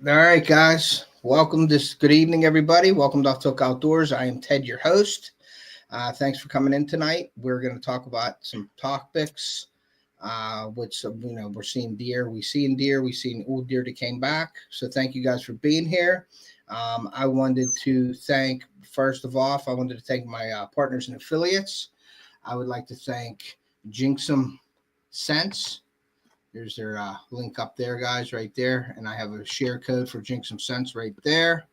All right, guys. Good evening, everybody. Welcome to Off the Hook Outdoors. I am Ted, your host. Thanks for coming in tonight. We're going to talk about some topics, which, we're seeing deer. We seen deer. We seen old deer that came back. So thank you guys for being here. I wanted to thank, first of all, I wanted to thank my partners and affiliates. I would like to thank Jinxum Sense. There's their link up there, guys, right there. And I have a share code for Jinx Some Sense right there.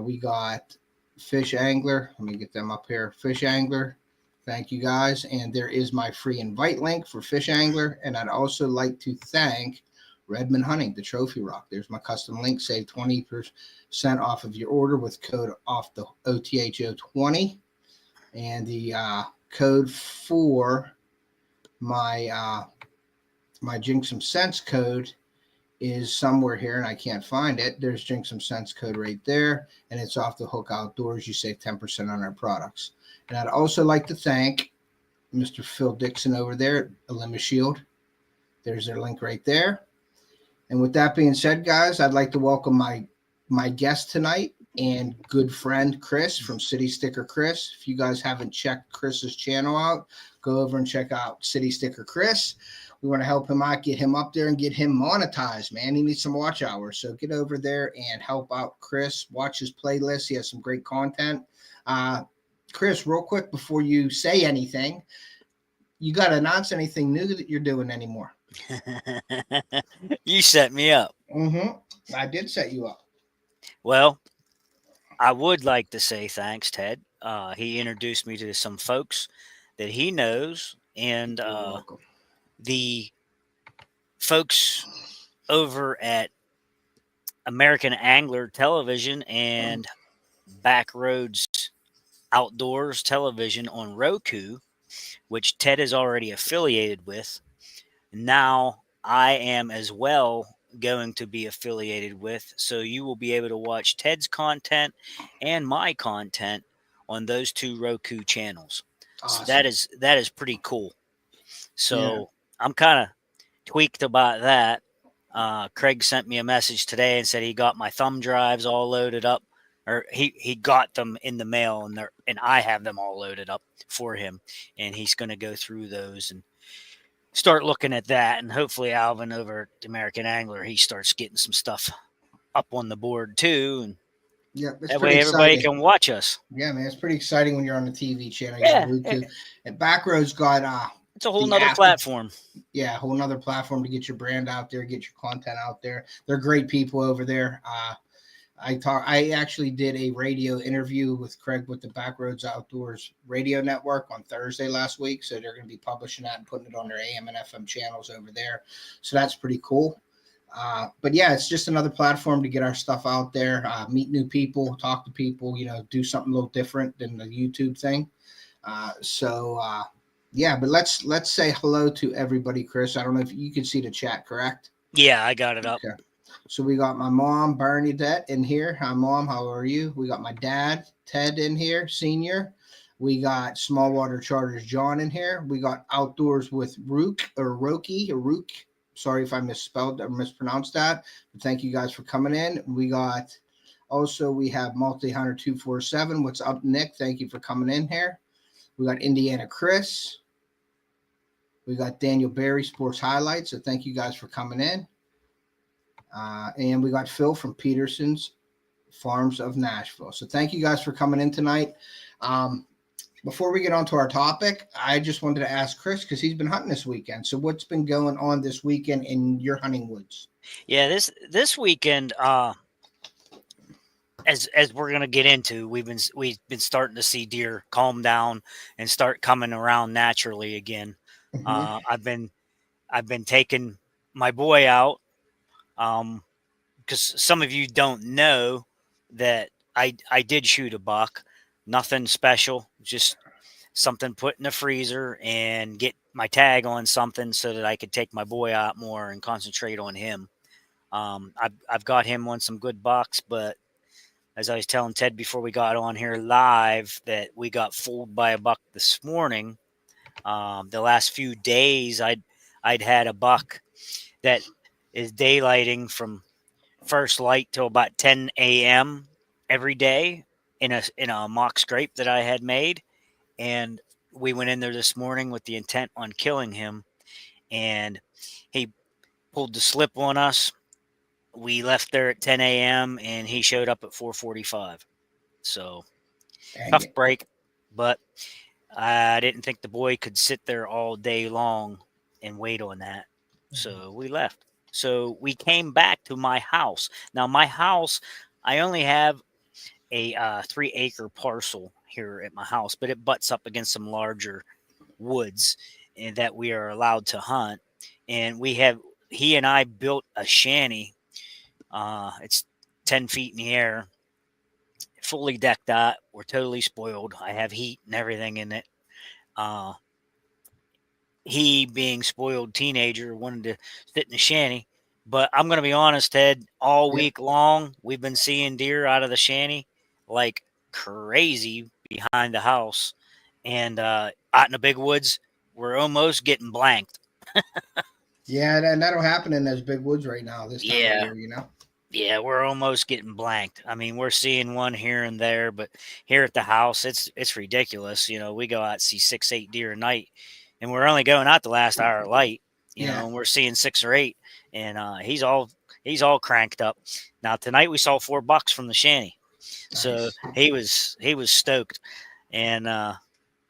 We got FishAngler. Let me get them up here. FishAngler. Thank you, guys. And there is my free invite link for FishAngler. And I'd also like to thank Redmond Hunting, the Trophy Rock. There's my custom link. Save 20% off of your order with code off the OTHO20. And the code for my Jinx Some Sense code is somewhere here and I can't find it. There's Jinx Some Sense code right there, and it's Off the Hook Outdoors. You save 10% on our products. And I'd also like to thank Mr. Phil Dixon over there at Olympus Shield. There's their link right there. And with that being said, guys, I'd like to welcome my guest tonight and good friend Chris from City Sticker Chris. If you guys haven't checked Chris's channel out, go over and check out City Sticker Chris. We want to help him out, get him up there, and get him monetized, man. He needs some watch hours. So get over there and help out Chris. Watch his playlist. He has some great content. Chris, real quick before you say anything, you got to announce anything new that you're doing anymore. You set me up. I did set you up. Well, I would like to say thanks, Ted. He introduced me to some folks that he knows, and the folks over at American Angler Television and Backroads Outdoors Television on RUKU, which Ted is already affiliated with. Now I am as well going to be affiliated with, so you will be able to watch Ted's content and my content on those two Roku channels. Awesome. So that is pretty cool. So I'm kind of tweaked about that. Craig sent me a message today and said he got my thumb drives all loaded up, or he got them in the mail, and I have them all loaded up for him, and he's going to go through those and start looking at that. And hopefully Alvin over at American Angler, he starts getting some stuff up on the board too, and that way everybody can watch us. Yeah, man, it's pretty exciting when you're on the TV channel. Yeah. And Backroads got it's a whole nother platform. Yeah, a whole nother platform to get your brand out there, get your content out there. They're great people over there. I actually did a radio interview with Craig with the Backroads Outdoors Radio Network on Thursday last week. So they're going to be publishing that and putting it on their AM and FM channels over there. So that's pretty cool. But yeah, it's just another platform to get our stuff out there, meet new people, talk to people, do something a little different than the YouTube thing. Yeah, but let's say hello to everybody, Chris. I don't know if you can see the chat, correct? Yeah, I got it up. Okay. So we got my mom, Bernadette, in here. Hi, Mom. How are you? We got my dad, Ted, in here, Senior. We got Small Water Charters, John, in here. We got Outdoors with Rook. Sorry if I misspelled or mispronounced that. But thank you guys for coming in. We have Multi-Hunter 247. What's up, Nick? Thank you for coming in here. We got Indiana Chris. We got Daniel Berry, Sports Highlights. So thank you guys for coming in. And we got Phil from Peterson's Farms of Nashville. So thank you guys for coming in tonight. Before we get on to our topic, I just wanted to ask Chris, because he's been hunting this weekend. So what's been going on this weekend in your hunting woods? Yeah, this weekend, as we're gonna get into, we've been starting to see deer calm down and start coming around naturally again. Mm-hmm. I've been taking my boy out, because some of you don't know that I did shoot a buck. Nothing special, just something put in the freezer and get my tag on something so that I could take my boy out more and concentrate on him. I've got him on some good bucks, but as I was telling Ted before we got on here live, that we got fooled by a buck this morning. The last few days, I'd had a buck that is daylighting from first light till about 10 a.m. every day in a mock scrape that I had made, and we went in there this morning with the intent on killing him, and he pulled the slip on us. We left there at 10 a.m. and he showed up at 4:45. So Dang tough it. break, but I didn't think the boy could sit there all day long and wait on that. So we left. So we came back to my house. Now, my house, I only have a 3-acre parcel here at my house, but it butts up against some larger woods and that we are allowed to hunt. And he and I built a shanty. It's 10 feet in the air, fully decked out. We're totally spoiled. I have heat and everything in it. Uh, he, being spoiled teenager, wanted to sit in the shanty. But I'm going to be honest, Ted, all Yeah. week long, we've been seeing deer out of the shanty like crazy behind the house. And out in the big woods, we're almost getting blanked. Yeah, and that'll happen in those big woods right now this time of Yeah. year, you know? Yeah, we're almost getting blanked. I mean, we're seeing one here and there, but here at the house, it's ridiculous. You know, we go out and see 6, 8 deer a night, and we're only going out the last hour of light. You Yeah. know, and we're seeing 6 or 8, and he's all cranked up. Now tonight we saw 4 bucks from the shanty, so Nice. he was stoked, and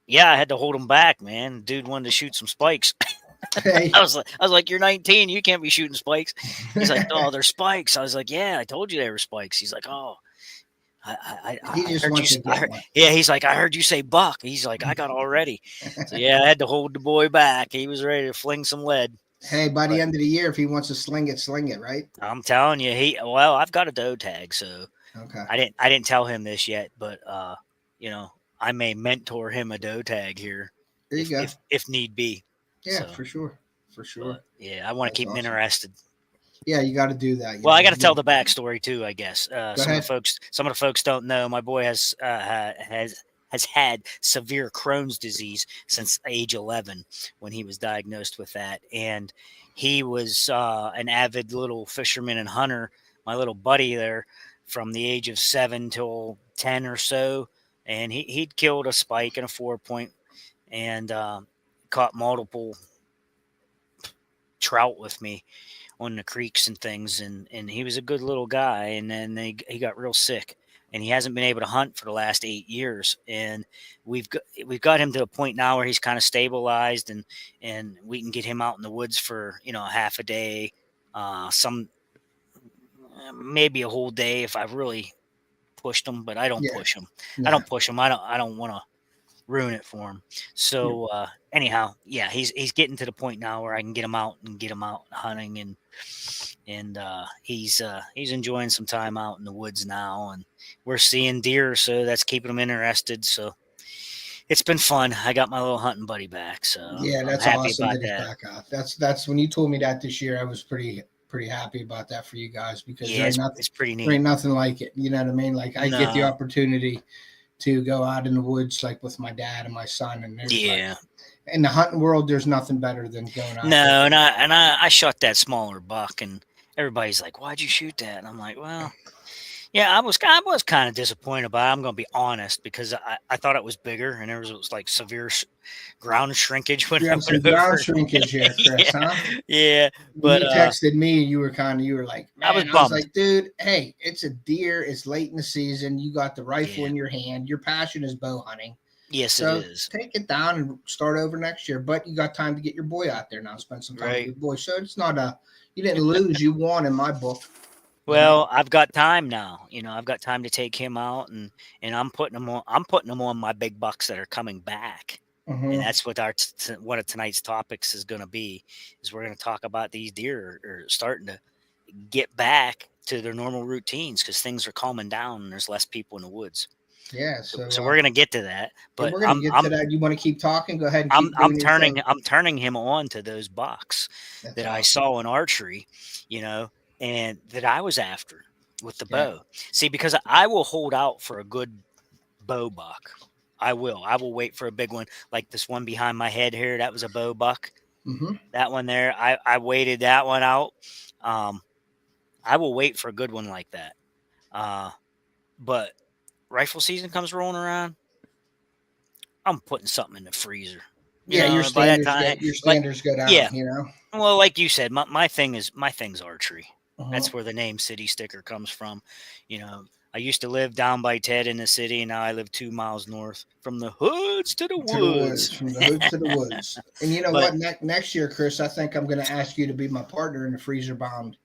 yeah, I had to hold him back, man. Dude wanted to shoot some spikes. Hey. I was like, you're 19, you can't be shooting spikes. He's like, oh, they're spikes. I was like, yeah, I told you they were spikes. He's like, oh, He I just heard you. wants to get one. Yeah, he's like, I heard you say buck. He's like, I got all ready. So yeah, I had to hold the boy back. He was ready to fling some lead. Hey, by the But end of the year, if he wants to sling it, right? I'm telling you, well, I've got a doe tag, so Okay. I didn't tell him this yet, but you know, I may mentor him a doe tag here There you if go. if if need be. Yeah, So, for sure. For sure. but yeah, I want to That's keep him awesome. interested. Yeah, you got to do that. You Well, know, I got to tell the backstory too, I guess. Go ahead. Some of the folks don't know. My boy has had severe Crohn's disease since age 11 when he was diagnosed with that, and he was an avid little fisherman and hunter. My little buddy there, from the age of 7 till 10 or so, and he'd killed a spike and a 4 point, and caught multiple trout with me on the creeks and things, and he was a good little guy, and then he got real sick, and he hasn't been able to hunt for the last 8 years, and we've got him to a point now where he's kind of stabilized, and we can get him out in the woods for half a day, some maybe a whole day if I really pushed him, but I don't Yeah. push him. I Yeah. don't push him. I don't want to ruin it for him. So anyhow, yeah, he's getting to the point now where I can get him out hunting, and he's enjoying some time out in the woods now, and we're seeing deer, so that's keeping him interested. So it's been fun. I got my little hunting buddy back, so Yeah, I'm that's happy awesome about that he's that. back out. That's when you told me that this year, I was pretty happy about that for you guys because Yeah, it's pretty there ain't neat. nothing like it. You know what I mean? Like I get the No, opportunity to go out in the woods like with my dad and my son, and there's like yeah, in the hunting world, there's nothing better than going out there. no, and I shot that smaller buck, and everybody's like, "Why'd you shoot that?" And I'm like, "Well, yeah, I was kind of disappointed about it. I'm going to be honest because I thought it was bigger and there was like severe ground shrinkage when You I have some went ground over. shrinkage here, Chris, Yeah, huh? yeah, When but you texted me, you were like, I was man, I was bummed. like, dude, hey, it's a deer. It's late in the season. You got the rifle Yeah, in your hand. Your passion is bow hunting. yes, it So is. take it down and start over next year. But you got time to get your boy out there now, spend some time with Right. your boy. So it's not you didn't lose, you won in my book, you know? Well, I've got time now. I've got time to take him out, and I'm putting him on. I'm putting him on my big bucks that are coming back. And Mm-hmm. that's what one of tonight's topics is going to be. Is we're going to talk about these deer are starting to get back to their normal routines because things are calming down and there's less people in the woods. Yeah. So we're gonna get to that, Yeah, but we're gonna get to that. You want to keep talking? Go ahead and I'm keep I'm doing your turning thing. I'm turning him on to those bucks That's that I awesome. saw in archery, you know, and that I was after with the Yeah. bow. See, because I will hold out for a good bow buck. I will. I will wait for a big one like this one behind my head here. That was a bow buck. Mm-hmm. That one there, I waited that one out. Um, I will wait for a good one like that. But rifle season comes rolling around, I'm putting something in the freezer. Yeah, your By that standards time, get your like, standards go yeah. down. You know. Well, like you said, my thing's archery. Uh-huh. That's where the name City Sticker comes from. I used to live down by Ted in the city, and now I live 2 miles north, from the hoods to the To the woods, woods. from the hoods to the woods. And you know But what? Next year, Chris, I think I'm going to ask you to be my partner in the freezer bound.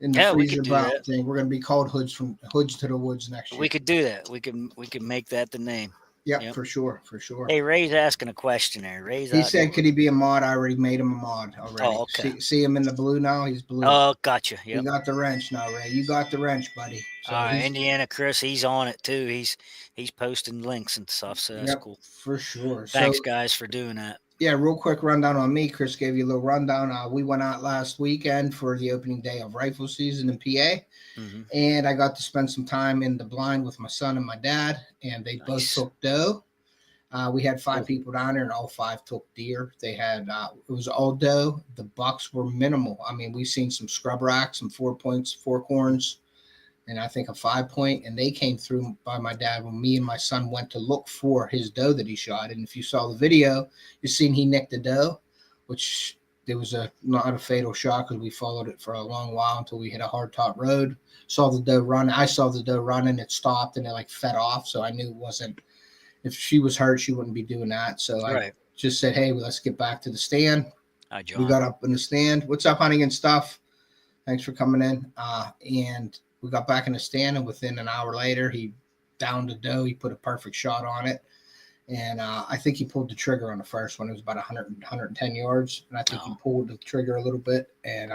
In the yeah, we freezer could do bound that. thing, we're going to be called hoods to the woods next year. We could do that. We could make that the name. Yep, Yep. for sure, for sure. Hey, Ray's asking a question there. Ray's He out said, there. "Could he be a mod?" I already made him a mod already. Oh, okay. See him in the blue now. He's blue. Oh, gotcha. He Yep. got the wrench now, Ray. You got the wrench, buddy. So All right, Indiana Chris, he's on it too. He's posting links and stuff, so that's yep, cool. for sure. Thanks, So guys, for doing that. yeah, real quick rundown on me. Chris gave you a little rundown. We went out last weekend for the opening day of rifle season in PA, and I got to spend some time in the blind with my son and my dad, and they both took doe. We had 5 people down there, and all 5 took deer. They had it was all doe. The bucks were minimal. I mean, we've seen some scrub racks, some 4 points, 4 corns, and I think a 5 point. And they came through by my dad when me and my son went to look for his doe that he shot. And if you saw the video, you seen he nicked the doe, which there was not a fatal shot because we followed it for a long while until we hit a hard top road. Saw the doe run. I saw the doe run, and it stopped, and it like fed off. So I knew it wasn't. If she was hurt, she wouldn't be doing that. So I just said, "Hey, let's get back to the stand." Hi, John. We got up in the stand. What's up, Hunting and Stuff? Thanks for coming in. And we got back in the stand, and within an hour later, he downed a doe. He put a perfect shot on it. And I think he pulled the trigger on the first one. It was about 110 yards. And I think he pulled the trigger a little bit. And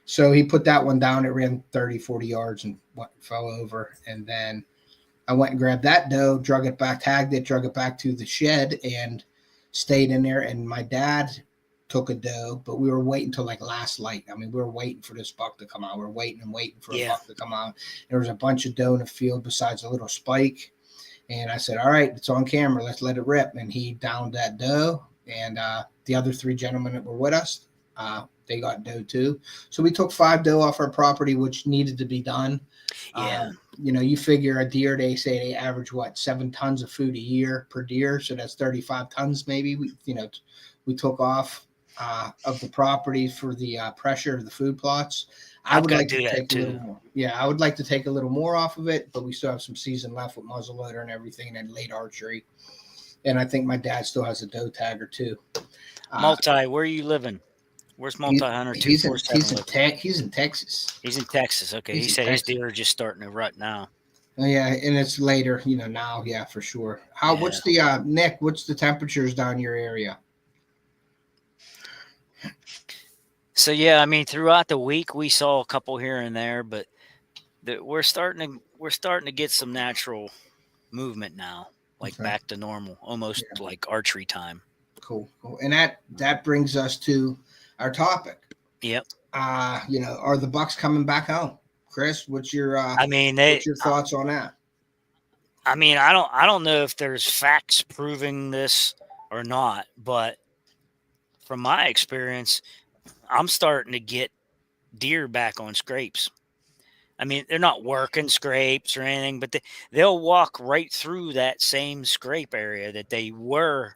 so he put that one down. It ran 30, 40 yards and fell over. And then I went and grabbed that doe, drug it back, tagged it, drug it back to the shed, and stayed in there. And my dad took a doe, but we were waiting till like last light. I mean, we were waiting for this buck to come out. We were waiting and waiting for a buck to come out. There was a bunch of doe in the field besides a little spike. And I said, all right, it's on camera. Let's let it rip. And he downed that doe. And the other 3 gentlemen that were with us, they got doe too. So we took 5 doe off our property, which needed to be done. Yeah. You figure a deer, they say they average 7 tons of food a year per deer. So that's 35 tons maybe. We took off of the property for the pressure of the food plots. I would like to take a little more. Yeah, I would like to take a little more off of it, but we still have some season left with muzzleloader and everything, and late archery. And I think my dad still has a doe tag or 2. Multi, where are you living? Where's Multi Hunter 247? He's in Texas. He's in Texas. Okay, he said his deer are just starting to rut now. Oh, yeah, and it's later, now, yeah, for sure. What's the Nick? What's the temperatures down your area? So yeah, I mean, throughout the week we saw a couple here and there, but we're starting to get some natural movement now, like back to normal, almost like archery time. Cool. And that brings us to our topic. Yep. Are the bucks coming back home? Chris, what's your what's your thoughts on that? I mean, I don't know if there's facts proving this or not, but from my experience, I'm starting to get deer back on scrapes. I mean, they're not working scrapes or anything, but they'll walk right through that same scrape area that they were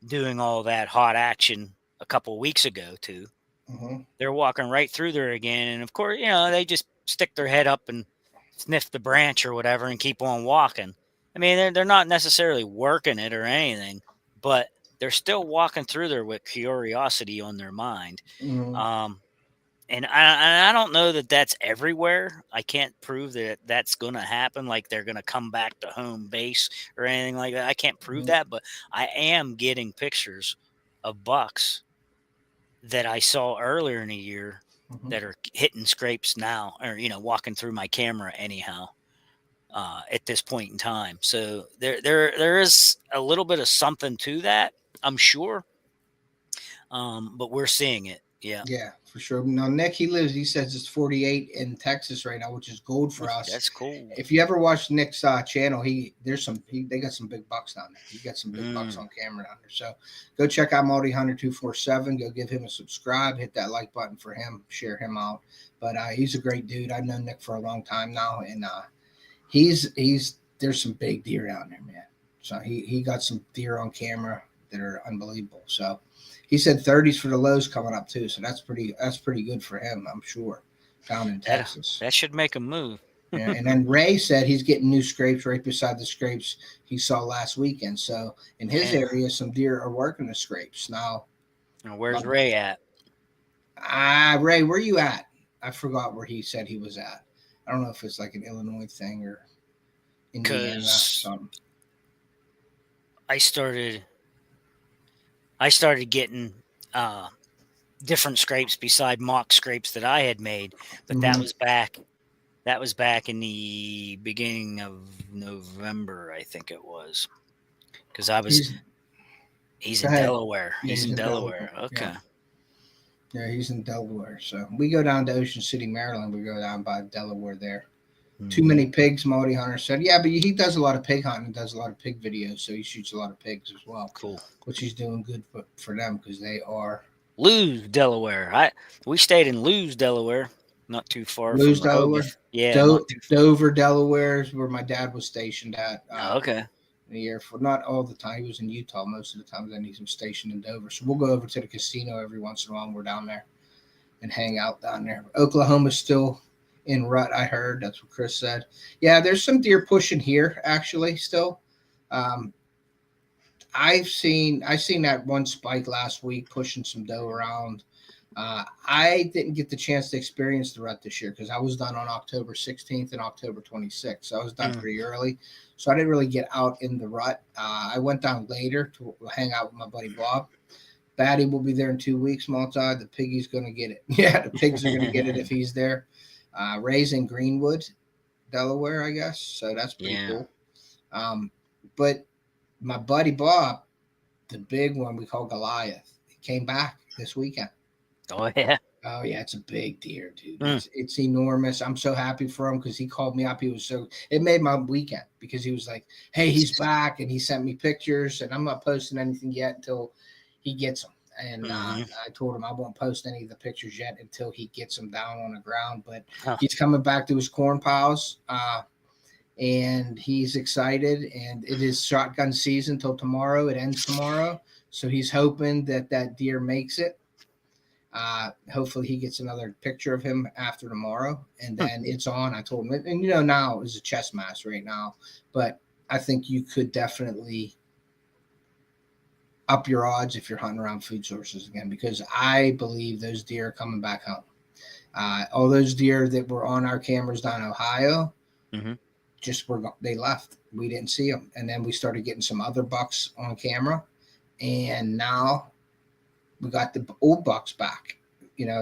doing all that hot action a couple of weeks ago too. Mm-hmm. They're walking right through there again. And of course, they just stick their head up and sniff the branch or whatever and keep on walking. I mean, they're not necessarily working it or anything, but they're still walking through there with curiosity on their mind. Mm-hmm. And I don't know that that's everywhere. I can't prove that that's going to happen, like they're going to come back to home base or anything like that. I can't prove that, but I am getting pictures of bucks that I saw earlier in the year that are hitting scrapes now, or walking through my camera anyhow. At this point in time, so there is a little bit of something to that, I'm sure. But we're seeing it. Yeah. Yeah. for sure. Now, Nick, he says it's 48 in Texas right now, which is gold for us. That's cool. If you ever watch Nick's channel, they got some big bucks down there. He got some big bucks on camera down there. So go check out Multi Hunter 247. Go give him a subscribe. Hit that like button for him. Share him out. But he's a great dude. I've known Nick for a long time now, and there's some big deer down there, man. So he got some deer on camera that are unbelievable. So he said 30s for the lows coming up too. So that's pretty good for him, I'm sure, down in Texas. That should make him move. Yeah, and then Ray said he's getting new scrapes right beside the scrapes he saw last weekend. So in his area, some deer are working the scrapes now. Where's Ray at? Ray, where you at? I forgot where he said he was at. I don't know if it's like an Illinois thing or Indiana or something. I started getting different scrapes beside mock scrapes that I had made, but that was back in the beginning of November, I think it was, because he's in Delaware. He's in Delaware. Okay. Yeah, he's in Delaware. So we go down to Ocean City, Maryland. We go down by Delaware there. Too many pigs, Multi Hunter said. Yeah, but he does a lot of pig hunting and does a lot of pig videos, so he shoots a lot of pigs as well. Cool. Which he's doing good for them because they are Lewes, Delaware. We stayed in Lewes, Delaware, not too far Lewes, from Delaware. Yeah, Dover, Delaware is where my dad was stationed at. Okay. The year for not all the time. He was in Utah most of the time. Then he's stationed in Dover. So we'll go over to the casino every once in a while when we're down there and hang out down there. Oklahoma's still in rut, I heard. That's what Chris said. Yeah, there's some deer pushing here actually still. I seen that one spike last week pushing some doe around. I didn't get the chance to experience the rut this year because I was done on October 16th and October 26th. So I was done pretty early. So I didn't really get out in the rut. I went down later to hang out with my buddy Bob. Batty will be there in 2 weeks, Multi. The piggy's going to get it. Yeah, the pigs are going to get it if he's there. Ray's in Greenwood, Delaware, I guess. So that's pretty cool. But my buddy Bob, the big one we call Goliath, he came back this weekend. Oh, yeah. Oh, yeah. It's a big deer, dude. It's enormous. I'm so happy for him because he called me up. It made my weekend because he was like, hey, he's back. And he sent me pictures. And I'm not posting anything yet until he gets them. And I told him I won't post any of the pictures yet until he gets them down on the ground. But he's coming back to his corn piles. And he's excited. And it is shotgun season till tomorrow. It ends tomorrow. So he's hoping that deer makes it. Hopefully he gets another picture of him after tomorrow, and then it's on. I told him, and now is a chess match right now, but I think you could definitely up your odds if you're hunting around food sources again, because I believe those deer are coming back home. All those deer that were on our cameras down in Ohio, they left. We didn't see them, and then we started getting some other bucks on camera, and now we got the old bucks back.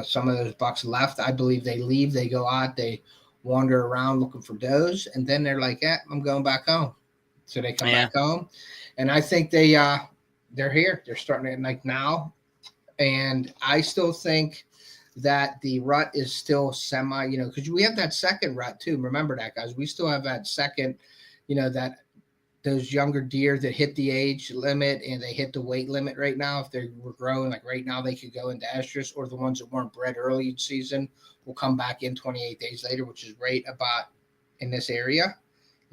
Some of those bucks left. I believe they leave. They go out. They wander around looking for does, and then they're like, I'm going back home. So they come back home, and I think they're here. They're starting to like now, and I still think that the rut is still semi. Because we have that second rut too. Remember that, guys. We still have that second. That. Those younger deer that hit the age limit and they hit the weight limit right now, if they were growing, like right now, they could go into estrus, or the ones that weren't bred early in season will come back in 28 days later, which is right about in this area,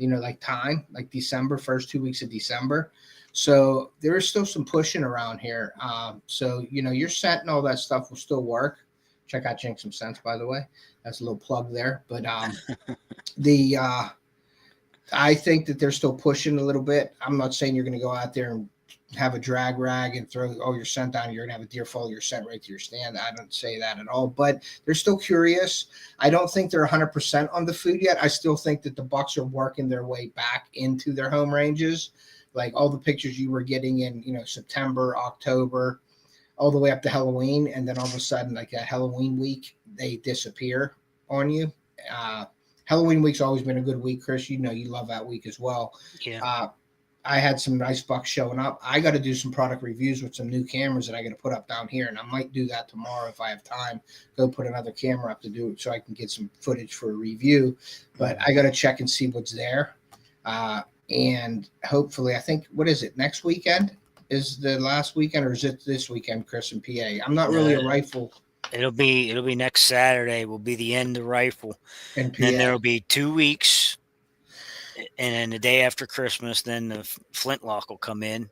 like time, like December, first 2 weeks of December. So there is still some pushing around here. So, your scent and all that stuff will still work. Check out Jinx Some Sense, by the way. That's a little plug there. But I think that they're still pushing a little bit. I'm not saying you're going to go out there and have a drag rag and throw all your scent down. You're going to have a deer follow your scent right to your stand. I don't say that at all, but they're still curious. I don't think they're 100% on the food yet. I still think that the bucks are working their way back into their home ranges. Like all the pictures you were getting in, September, October, all the way up to Halloween. And then all of a sudden, like a Halloween week, they disappear on you. Halloween week's always been a good week, Chris. You love that week as well. Yeah. I had some nice bucks showing up. I got to do some product reviews with some new cameras that I got to put up down here, and I might do that tomorrow if I have time. Go put another camera up to do it so I can get some footage for a review. But I got to check and see what's there, and hopefully, I think what is it next weekend? Is the last weekend, or is it this weekend, Chris, in PA? I'm not really a rifle. It'll be next Saturday. Will be the end of rifle, in PA. Then there'll be 2 weeks. And then the day after Christmas, then the flintlock will come in.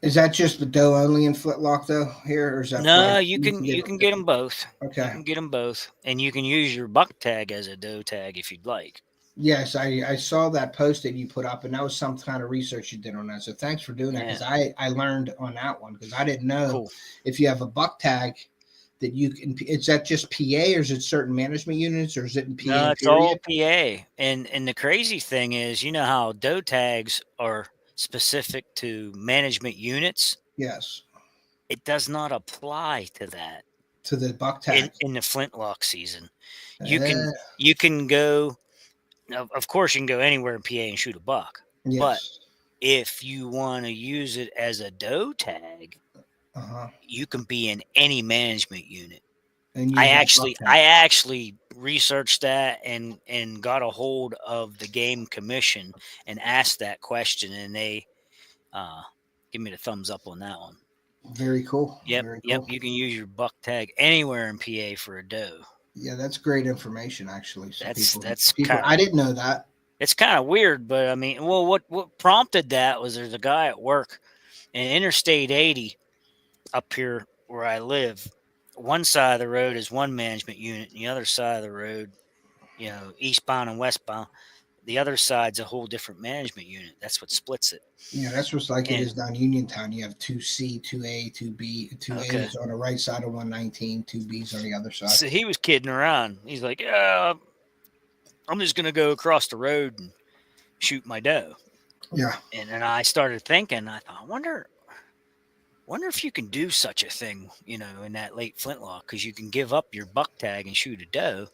Is that just the doe only in flintlock though here, or is that no? You can get them both. Okay, you can get them both, and you can use your buck tag as a doe tag if you'd like. Yes, I saw that post that you put up, and that was some kind of research you did on that. So thanks for doing that, because I learned on that one, because I didn't know if you have a buck tag that you can. Is that just PA, or is it certain management units, or is it in PA? No, it's all PA. And the crazy thing is, you know how doe tags are specific to management units? Yes. It does not apply to that. To the buck tag in the flintlock season. You can go. Of course, you can go anywhere in PA and shoot a buck. Yes. But if you want to use it as a doe tag, you can be in any management unit. And I actually researched that and got a hold of the Game Commission and asked that question, and they give me the thumbs up on that one. Very cool. Yep. Very cool. Yep. You can use your buck tag anywhere in PA for a doe. Yeah, that's great information, actually. So that's people, I didn't know that. It's kind of weird, but I mean, well, what prompted that was there's a guy at work in Interstate 80 up here where I live. One side of the road is one management unit, and the other side of the road, you know, eastbound and westbound, the other side's a whole different management unit. That's what splits it. Yeah, that's what's like it is down Uniontown. You have 2C, 2A, 2B. 2A is on the right side of 119, 2B's on the other side. So he was kidding around. He's like, yeah, I'm just going to go across the road and shoot my doe. Yeah. And then I started thinking, I thought, I wonder if you can do such a thing, you know, in that late flintlock, because you can give up your buck tag and shoot a doe.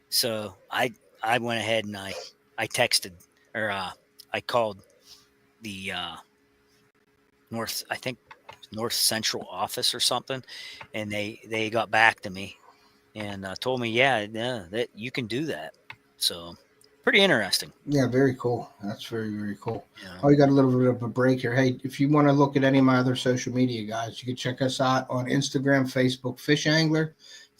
So I went ahead and I texted, or I called the North Central office or something, and they got back to me and told me, that you can do that. So pretty interesting. Yeah, very cool. That's very, very cool. Yeah. Oh, we got a little bit of a break here. Hey, if you want to look at any of my other social media, guys, you can check us out on Instagram, Facebook, FishAngler,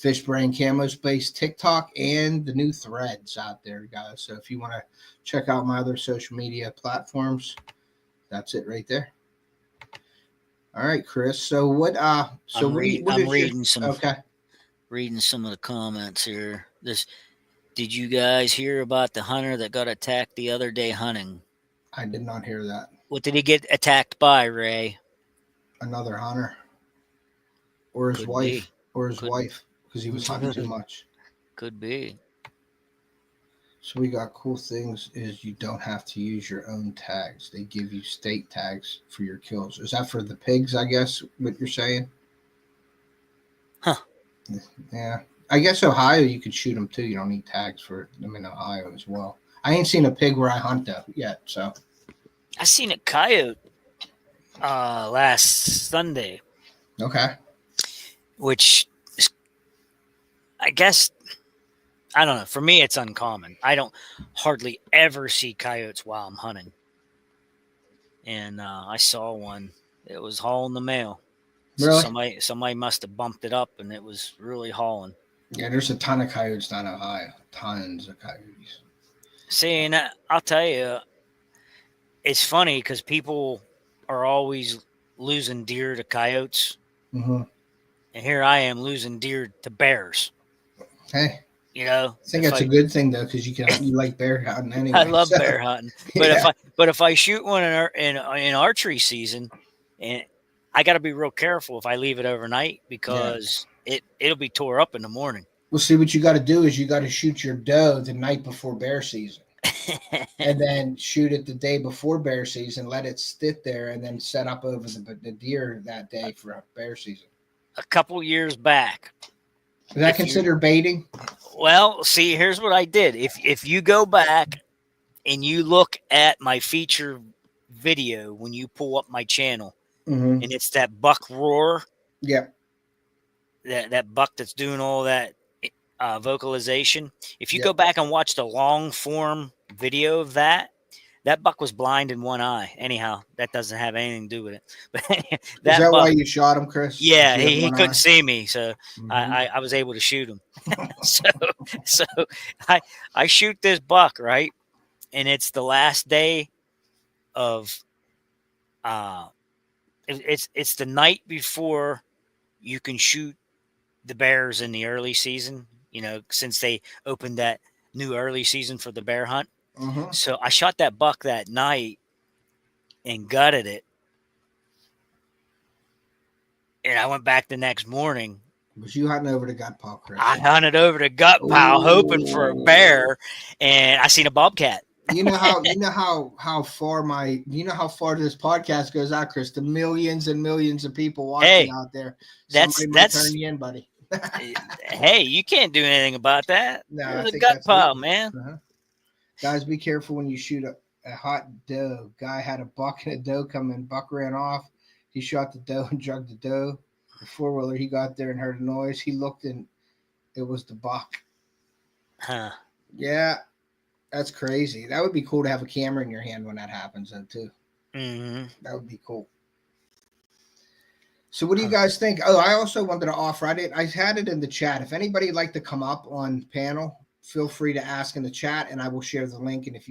Fishbrain Camo Space, TikTok, and the new Threads out there, guys. So if you want to check out my other social media platforms, that's it right there. All right, Chris. So what? So I'm reading some of the comments here. Did you guys hear about the hunter that got attacked the other day hunting? I did not hear that. What did he get attacked by, Ray? Another hunter, or his wife, because he was hunting too much. Could be. So we got cool things is you don't have to use your own tags. They give you state tags for your kills. Is that for the pigs, I guess, what you're saying? Huh. Yeah. I guess Ohio, you could shoot them too. You don't need tags for them in Ohio as well. I ain't seen a pig where I hunt though yet. So I seen a coyote last Sunday. Okay. Which is, I guess, I don't know. For me, it's uncommon. I don't hardly ever see coyotes while I'm hunting. And I saw one. It was hauling the mail. Really? So somebody must have bumped it up, and it was really hauling. Yeah, there's a ton of coyotes down in Ohio. Tons of coyotes. See, and I'll tell you, it's funny because people are always losing deer to coyotes. Mm-hmm. And here I am losing deer to bears. Hey. You know, I think that's a good thing though, because you like bear hunting anyway. I love bear hunting, but if I shoot one in archery season, and I got to be real careful if I leave it overnight, because it'll be tore up in the morning. Well, see, what you got to do is you got to shoot your doe the night before bear season, and then shoot it the day before bear season. Let it sit there, and then set up over the deer that day for bear season. A couple years back. Is that considered baiting? Well, see, here's what I did. If you go back and you look at my feature video when you pull up my channel, Mm-hmm. and it's that buck roar. Yep. That buck that's doing all that vocalization. If you Yep. go back and watch the long form video of that buck was blind in one eye. Anyhow, that doesn't have anything to do with it. But Is that that buck, why you shot him, Chris? yeah, He had he one couldn't eye? see me, so Mhm. I was able to shoot him. so I shoot this buck, right, and it's the last day of it's the night before you can shoot the bears in the early season, since they opened that new early season for the bear hunt. Mhm. So I shot that buck that night and gutted it. And I went back the next morning. Was you hunting over the gut pile, Chris? I hunted over the gut pile hoping for a bear, and I seen a bobcat. You know how far how far this podcast goes out, Chris. The millions and millions of people watching out there. Somebody might turn you in, buddy. Hey, you can't do anything about that. No, There's I a think gut that's pile, legal. man. Uh-huh. Guys, be careful when you shoot a hot doe. Guy had a buck and a doe come in. Buck ran off. He shot the doe and drugged the doe. The 4-wheeler, he got there and heard a noise. He looked and it was the buck. Huh. Yeah, that's crazy. That would be cool to have a camera in your hand when that happens, though, too. Mm-hmm. That would be cool. So what do you guys think? Oh, I also wanted to offer. I had it in the chat. If anybody would like to come up on panel, feel free to ask in the chat, and I will share the link. And if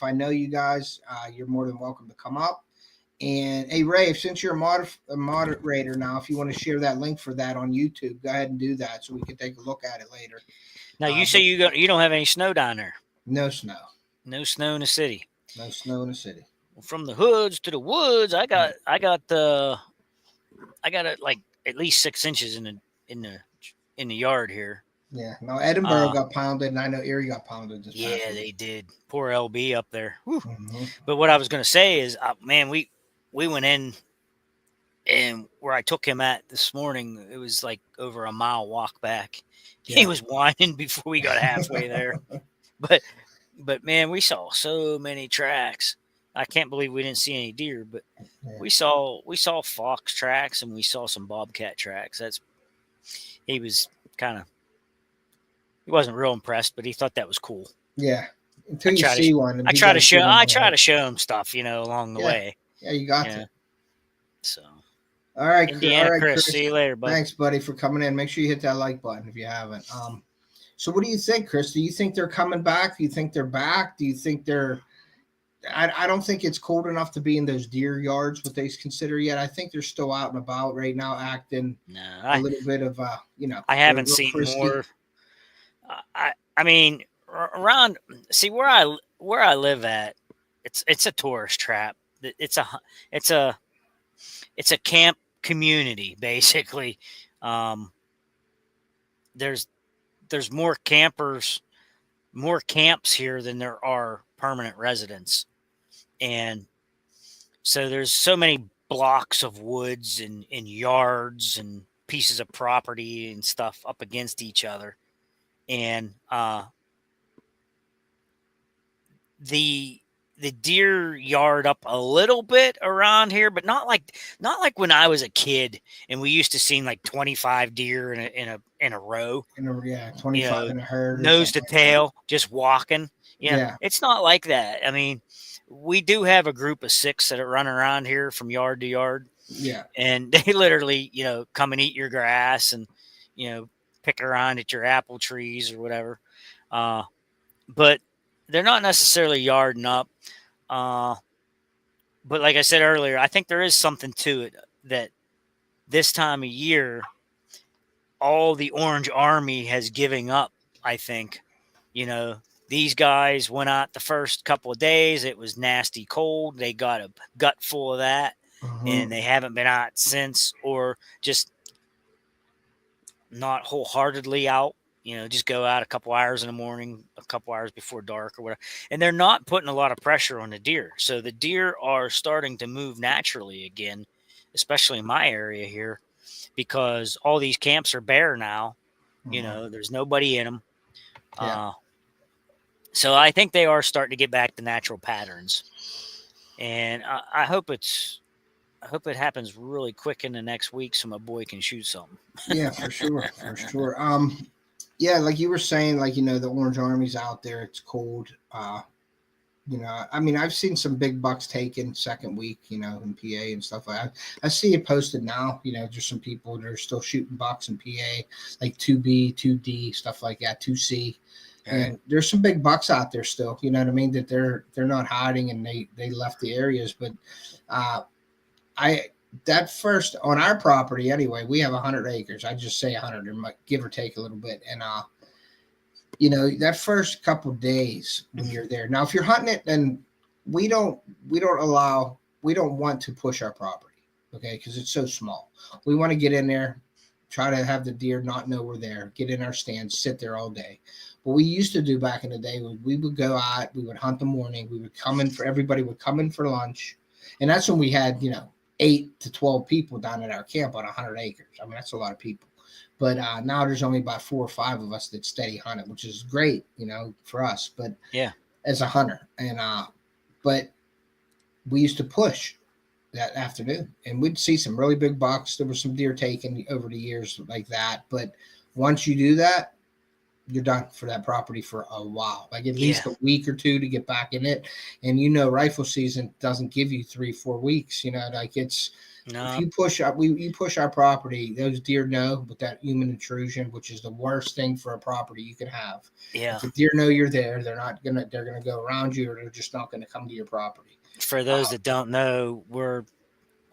I know you guys, you're more than welcome to come up. And hey, Ray, since you're a moderator now, if you want to share that link for that on YouTube, go ahead and do that so we can take a look at it later. Now you say you don't have any snow down there. No snow. No snow in the city. No snow in the city. Well, from the hoods to the woods, I got like at least 6 inches in the yard here. Yeah. Now Edinburgh got pounded, and I know Erie got pounded this past week. They did. Poor LB up there. Mm-hmm. But what I was going to say is, man, we went in, and where I took him at this morning, it was like over a mile walk back. Yeah. He was whining before we got halfway there. But man, we saw so many tracks. I can't believe we didn't see any deer, but yeah. we saw fox tracks and we saw some bobcat tracks. He wasn't real impressed, but he thought that was cool. Yeah. Until you see one. I try to show him stuff, along the way. Yeah, you got to. So. All right, Indiana Chris. See you later, buddy. Thanks, buddy, for coming in. Make sure you hit that like button if you haven't. So what do you think, Chris? Do you think they're coming back? Do you think they're back? Do you think they're I don't think it's cold enough to be in those deer yards, what they consider yet. I think they're still out and about right now, acting a little bit of I haven't seen frisky. More. I mean, around where I live at, it's a tourist trap. It's a camp community basically. There's more campers, more camps here than there are permanent residents. And so there's so many blocks of woods and yards and pieces of property and stuff up against each other. And the deer yard up a little bit around here, but not like when I was a kid and we used to see like 25 deer in a row. 25 in a herd, nose to tail, just walking. It's not like that. I mean, we do have a group of 6 that run around here from yard to yard. Yeah, and they literally, come and eat your grass and pick around at your apple trees or whatever. But they're not necessarily yarding up. But like I said earlier, I think there is something to it that this time of year, all the Orange Army has given up. I think, these guys went out the first couple of days. It was nasty cold. They got a gut full of that, and they haven't been out since, or just not wholeheartedly out. Just go out a couple hours in the morning, a couple hours before dark or whatever. And they're not putting a lot of pressure on the deer. So the deer are starting to move naturally again, especially in my area here, because all these camps are bare now. There's nobody in them. Yeah. So I think they are starting to get back to natural patterns. and I hope it happens really quick in the next week so my boy can shoot something. Yeah, for sure, for sure. Yeah, like you were saying, like the Orange Army's out there. It's cold. I mean, I've seen some big bucks taken second week, in PA and stuff like that. I see it posted now. Just some people that are still shooting bucks in PA, like 2B, 2D, stuff like that, 2C. And there's some big bucks out there still. You know what I mean? That they're not hiding and they left the areas. But that first on our property anyway, we have 100 acres. I just say 100, give or take a little bit, and that first couple days when you're there. Now, if you're hunting it, then we don't want to push our property, okay? Because it's so small. We want to get in there, try to have the deer not know we're there, get in our stands, sit there all day. What we used to do back in the day was we would go out, we would hunt the morning, everybody would come in for lunch, and that's when we had 8 to 12 people down at our camp on 100 acres. I mean, that's a lot of people. But now there's only about 4 or 5 of us that steady hunt it, which is great, for us. But yeah, as a hunter, and but we used to push that afternoon, and we'd see some really big bucks. There were some deer taken over the years like that. But once you do that, you're done for that property for a while, like at least a week or two to get back in it. And rifle season doesn't give you 3-4 weeks. If you push up, you push our property, those deer know with that human intrusion, which is the worst thing for a property you can have. Yeah. If the deer know you're there, they're gonna go around you, or they're just not gonna come to your property. For those that don't know, we're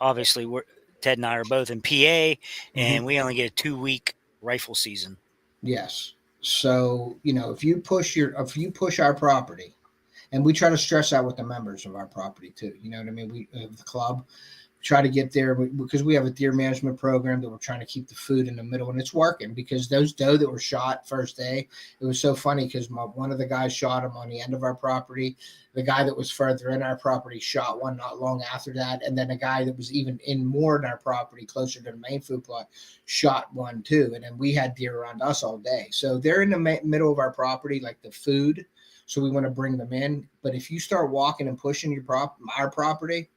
Ted and I are both in PA, and we only get a 2-week rifle season. Yes. So, if you push our property, and we try to stress out with the members of our property too, you know what I mean? We the club try to get there because we have a deer management program that we're trying to keep the food in the middle, and it's working because those doe that were shot first day, it was so funny because one of the guys shot them on the end of our property. The guy that was further in our property shot one not long after that, and then a guy that was even in more in our property closer to the main food plot shot one too. And then we had deer around us all day, so they're in the middle of our property, like the food, so we want to bring them in. But if you start walking and pushing our property,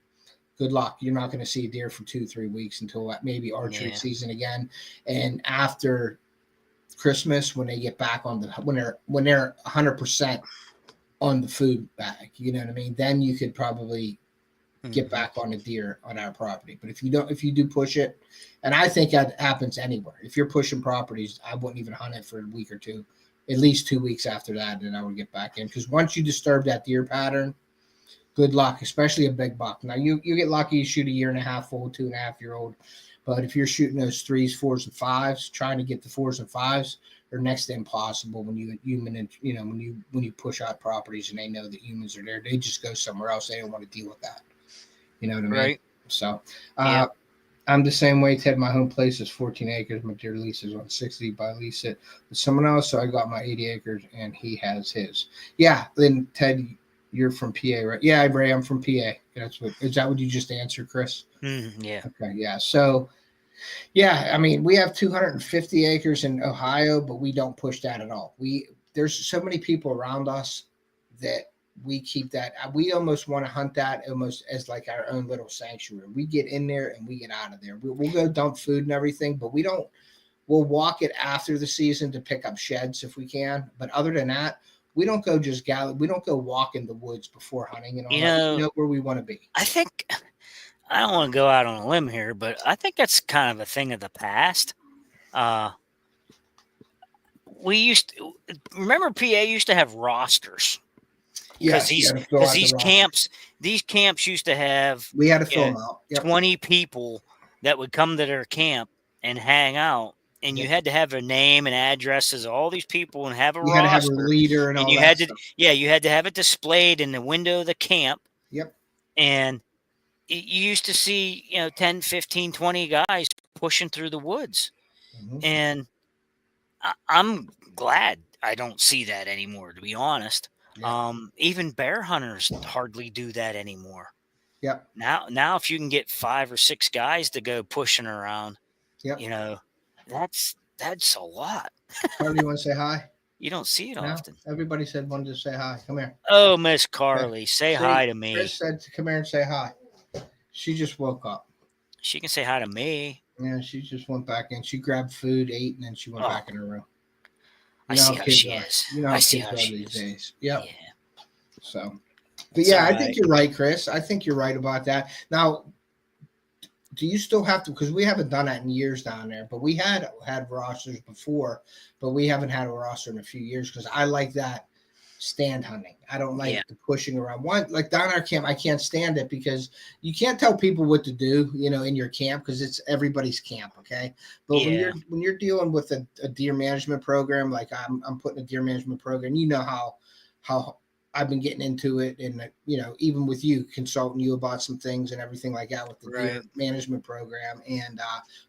good luck. You're not going to see a deer for 2-3 weeks until maybe archery season again. And after Christmas, when they get back on when they're 100% on the food bag, you know what I mean? Then you could probably get back on the deer on our property. But if you do push it, and I think that happens anywhere. If you're pushing properties, I wouldn't even hunt it for a week or two, at least 2 weeks after that. Then I would get back in, because once you disturb that deer pattern, good luck, especially a big buck. Now you get lucky, you shoot a 1.5-year-old, 2.5-year-old, but if you're shooting those 3s, 4s, and 5s, trying to get the 4s and 5s are next to impossible when you push out properties and they know that humans are there. They just go somewhere else. They don't want to deal with that. You know what I mean? Right. So I'm the same way, Ted. My home place is 14 acres. My deer lease is on 60, but I lease it with someone else. So I got my 80 acres and he has his. Yeah. Then Ted, you're from PA, right? Yeah, Ray, I'm from PA. Is that what you just answered, Chris? Yeah. Okay, yeah. So, yeah, I mean, we have 250 acres in Ohio, but we don't push that at all. There's so many people around us that we keep that. We almost want to hunt that almost as like our own little sanctuary. We get in there and we get out of there. We'll go dump food and everything, but we don't. We'll walk it after the season to pick up sheds if we can. But other than that, we don't go we don't go walk in the woods before hunting and all that. We know where we want to be. I think, I don't want to go out on a limb here, but I think that's kind of a thing of the past. We remember PA used to have rosters. Yeah, because these camps used to have, we had to fill them out. 20 people that would come to their camp and hang out. And you had to have a name and addresses of all these people and have a roster. You had to have a leader and all that stuff. You had to have it displayed in the window of the camp. Yep. And you used to see, 10, 15, 20 guys pushing through the woods. And I'm glad I don't see that anymore, to be honest. Yeah. Even bear hunters hardly do that anymore. Yep. Now if you can get 5 or 6 guys to go pushing around, yep. That's a lot. Carter, you want to say hi? You don't see it No, often. everybody said wanted to say hi. Come here. Oh, Miss Okay. Carly, say See, hi to Chris me. said to come here and say hi. She just woke up. She can say hi to me. Yeah, she just went back in. She grabbed food, ate, and then she went Oh, back in her room. I You know how see how kids she are. is. You know I how see kids how are she these is. days. Yep. Yeah, So, but it's all yeah, I think right. you're right, Chris. I think you're right about that. Now, do you still have to? Because we haven't done that in years down there, but we had rosters before, but we haven't had a roster in a few years because I like that stand hunting. I don't Yeah, like the pushing around. One like down our camp, I can't stand it because you can't tell people what to do, in your camp because it's everybody's camp, okay? But when yeah, you're dealing with a deer management program, like I'm putting a deer management program, you know how I've been getting into it, and even with you, consulting you about some things and everything like that with the right. deer management program, and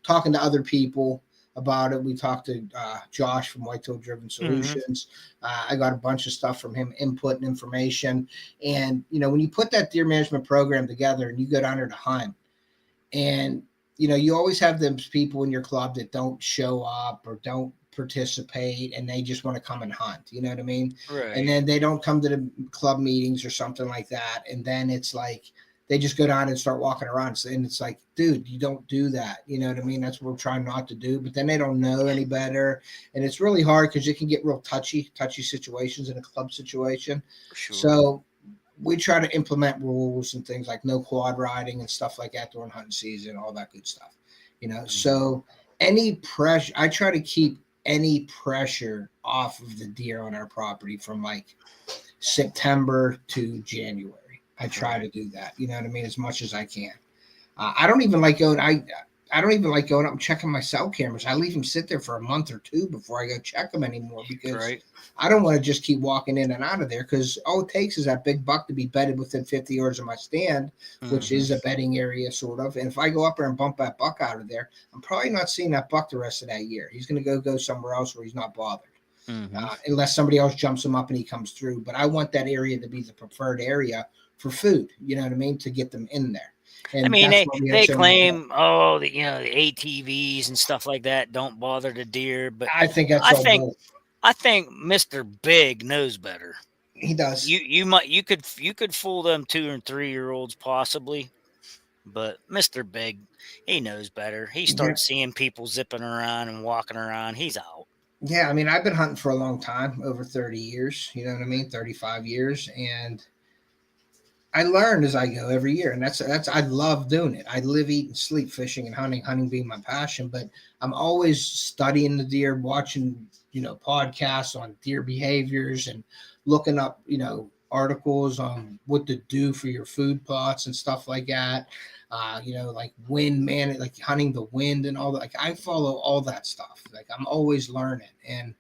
talking to other people about it. We talked to Josh from Whitetail Driven Hmm. Solutions. I got a bunch of stuff from him, input and information. And when you put that deer management program together and you go down there to hunt, and you always have those people in your club that don't show up or don't participate, and they just want to come and hunt. You know what I mean? And Right. then they don't come to the club meetings or something like that, and then it's like they just go down and start walking around, and it's like, dude, you don't do that. You know what I mean? That's what we're trying not to do. But then they don't know any better, and it's really hard because you can get real touchy situations in a club situation. For sure. So we try to implement rules and things like no quad riding and stuff like that during hunting season, all that good stuff. Hmm. So any pressure, I try to keep any pressure off of the deer on our property from like September to January. I try to Right. do that. You know what I mean? As much as I can. I don't even like going. I don't even like going up and checking my cell cameras. I leave them sit there for a month or two before I go check them anymore because Right. I don't want to just keep walking in and out of there because all it takes is that big buck to be bedded within 50 yards of my stand, which Hmm. is a bedding area sort of. And if I go up there and bump that buck out of there, I'm probably not seeing that buck the rest of that year. He's going to go somewhere else where he's not bothered. Hmm. Unless somebody else jumps him up and he comes through. But I want that area to be the preferred area for food. You know what I mean? To get them in there, I and mean, that's they why we have they so many. claim, oh, the ATVs and stuff like that don't bother the deer, but I think that's I all think bull. I think Mister Big knows better. He does. You could fool them 2 and 3 year olds possibly, but Mister Big, he knows better. He Yeah, starts seeing people zipping around and walking around. He's out. yeah. I mean, I've been hunting for a long time, over 30 years. You know what I mean? 35 years, and I learn as I go every year, and that's I love doing it. I live, eat, and sleep fishing and hunting. Hunting being my passion, but I'm always studying the deer, watching podcasts on deer behaviors, and looking up articles on what to do for your food plots and stuff like that. Like wind man, like hunting the wind and all that. Like I follow all that stuff. Like I'm always learning, and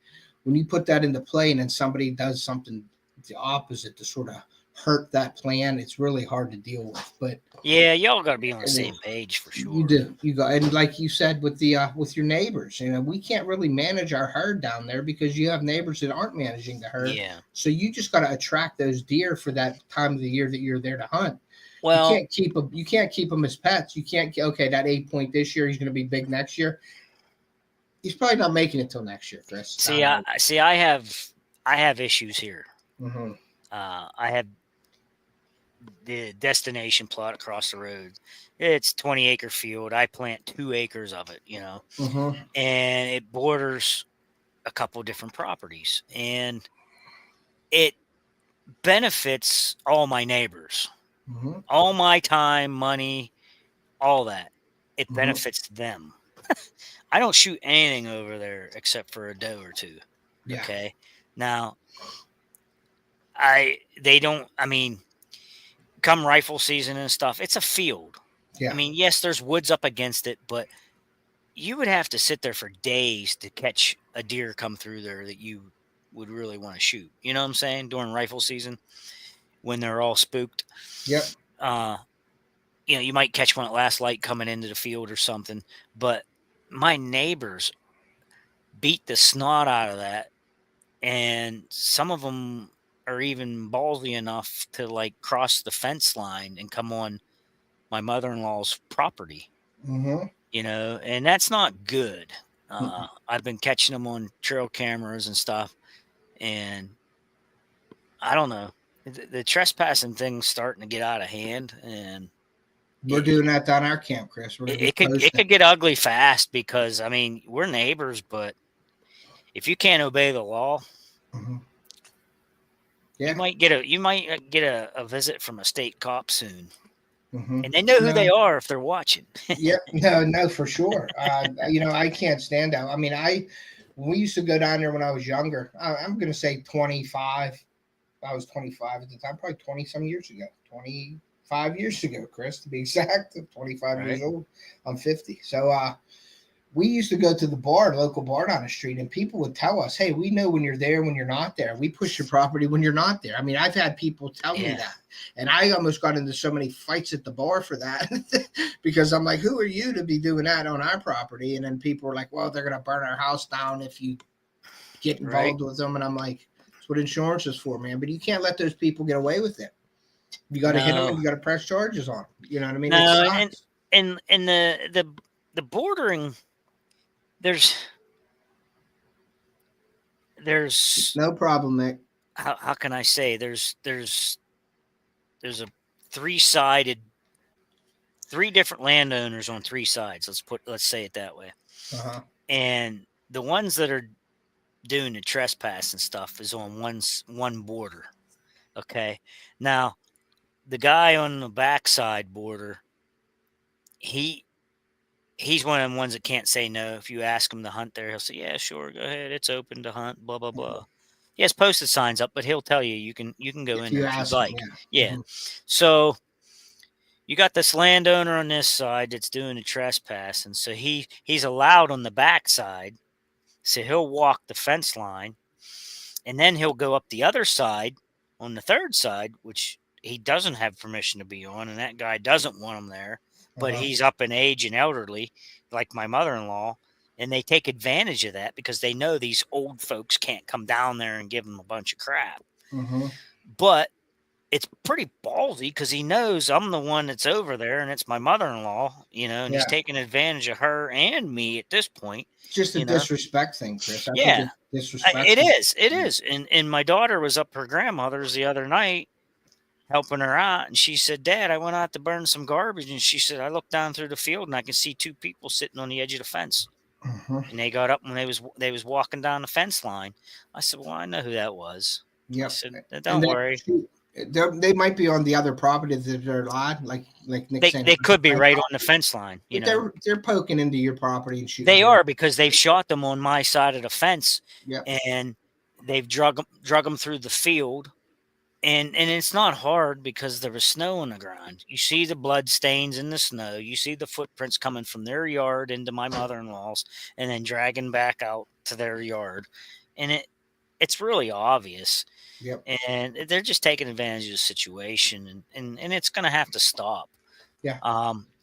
when you put that into play, and then somebody does something the opposite to sort of hurt that plan, it's really hard to deal with. But Yeah, y'all got to be on the same page for you sure. do, you go, and like you said with your neighbors, we can't really manage our herd down there because you have neighbors that aren't managing the herd. Yeah. So you just got to attract those deer for that time of the year that you're there to hunt. You Well, can't keep them. You can't keep them as pets. You can't. Okay, that 8 point this year, he's going to be big next year. He's probably not making it till next year, Chris. see, I have issues here. Mm-hmm. I have the destination plot across the road. It's 20-acre field. I plant 2 acres of it, Mm-hmm. and it borders a couple different properties, and it benefits all my neighbors, Mm-hmm. all my time, money, all that. It Mm-hmm. benefits them. I don't shoot anything over there except for a doe or two. Yeah. Okay. Now, they don't, I mean, come rifle season and stuff, it's a field. I Yeah. mean, yes, there's woods up against it, but you would have to sit there for days to catch a deer come through there that you would really want to shoot. You know what I'm saying? During rifle season when they're all spooked. Yep. Uh, you might catch one at last light coming into the field or something, but my neighbors beat the snot out of that, and some of them are even ballsy enough to like cross the fence line and come on my mother-in-law's property, Mm-hmm. and that's not good. I've been catching them on trail cameras and stuff. And I don't know. The trespassing thing's starting to get out of hand, and We're doing that down our camp, Chris. We're gonna be it posting. could get ugly fast because I mean we're neighbors, but if you can't obey the law, Yeah. you might get a visit from a state cop soon, and they know who they are if they're watching. Yep. No, for sure. I can't stand out. I mean, when we used to go down there when I was younger, I'm gonna say 25. I was 25 at the time, probably 20 some years ago. 25 years ago, Chris, to be exact. I'm 25 years old. I'm 50. So we used to go to the local bar down the street, and people would tell us, hey, we know when you're there, when you're not there. We push your property when you're not there. I mean, I've had people tell me that. And I almost got into so many fights at the bar for that because I'm like, who are you to be doing that on our property? And then people are like, well, they're going to burn our house down if you get involved with them. And I'm like, that's what insurance is for, man. But you can't let those people get away with it. You got to hit them and you got to press charges on them. You know what I mean? No, and the bordering, there's no problem, Nick. How can I say there's a three different landowners on three sides. Let's say it that way. And the ones that are doing the trespass and stuff is on one border. Okay. Now the guy on the backside border, he's one of the ones that can't say no. If you ask him to hunt there, he'll say, yeah, sure, go ahead. It's open to hunt, blah, blah, blah. He has posted signs up, but he'll tell you you can go in there if you'd like. Yeah. So you got this landowner on this side that's doing a trespass, and so he's allowed on the backside. So he'll walk the fence line, and then he'll go up the other side on the third side, which he doesn't have permission to be on, and that guy doesn't want him there. But he's up in age and elderly, like my mother-in-law, and they take advantage of that because they know these old folks can't come down there and give them a bunch of crap. But it's pretty ballsy because he knows I'm the one that's over there, and it's my mother-in-law, and he's taking advantage of her and me at this point. Just a disrespect thing, Chris. It is. And my daughter was up her grandmother's the other night helping her out, and she said, Dad, I went out to burn some garbage, and she said, I looked down through the field and I can see two people sitting on the edge of the fence. And they got up when they was walking down the fence line. I said, well, I know who that was. I said, don't worry. They might be on the other property that they're allowed, like Nick saying. They could be right on the fence line. They're poking into your property and shooting. They are, because they've shot them on my side of the fence, and they've drug them through the field, and it's not hard because there was snow on the ground. You see the blood stains in the snow. You see the footprints coming from their yard into my mother-in-law's, and then dragging back out to their yard, and it's really obvious. And they're just taking advantage of the situation, and it's going to have to stop.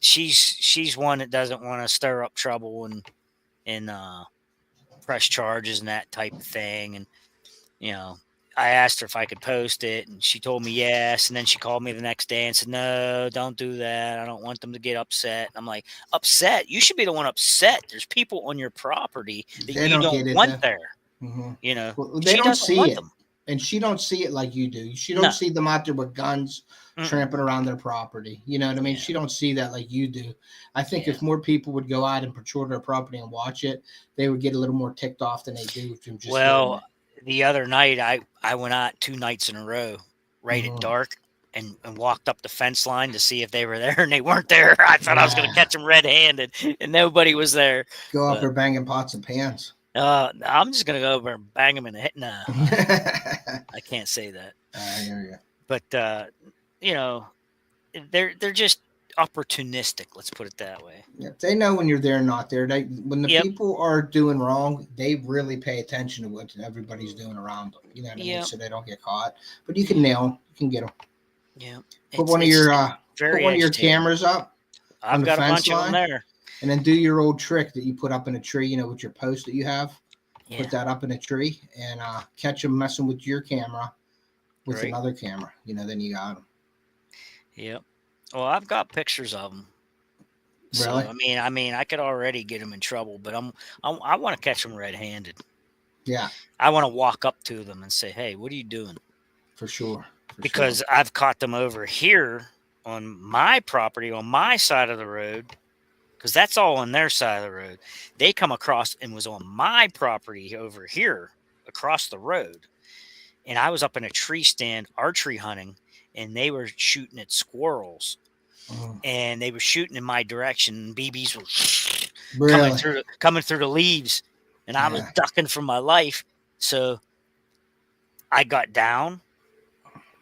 She's one that doesn't want to stir up trouble and press charges and that type of thing. And I asked her if I could post it, and she told me yes. And then she called me the next day and said, no, don't do that. I don't want them to get upset. And I'm like, upset? You should be the one upset. There's people on your property that you don't want there. Well, they don't see it. And she don't see it like you do. She don't see them out there with guns tramping around their property. You know what I mean? She don't see that like you do. I think if more people would go out and patrol their property and watch it, they would get a little more ticked off than they do from just. Well, the other night I went out 2 nights in a row, right at dark, and walked up the fence line to see if they were there, and they weren't there. I thought I was going to catch them red-handed, and nobody was there. Go up there banging pots and pans. I'm just going to go over and bang them in the head. No, I can't say that. I hear you. But, they're just opportunistic. Let's put it that way. Yeah, they know when you're there and not there. When the people are doing wrong, they really pay attention to what everybody's doing around them. You know what I mean? So they don't get caught. But you can nail them. You can get them. Yeah. Put one of your cameras up. I've got a bunch of them there. And then do your old trick that you put up in a tree, with your post that you have. Put that up in a tree and catch them messing with your camera with another camera. Then you got them. Yep. Well, I've got pictures of them. Really? So, I mean, I could already get them in trouble, but I want to catch them red-handed. Yeah, I want to walk up to them and say, "Hey, what are you doing?" for sure. Because I've caught them over here on my property, on my side of the road, because that's all on their side of the road. They come across and was on my property over here across the road. And I was up in a tree stand archery hunting, and they were shooting at squirrels. And they were shooting in my direction. BBs were coming through the leaves, and I was ducking for my life. So I got down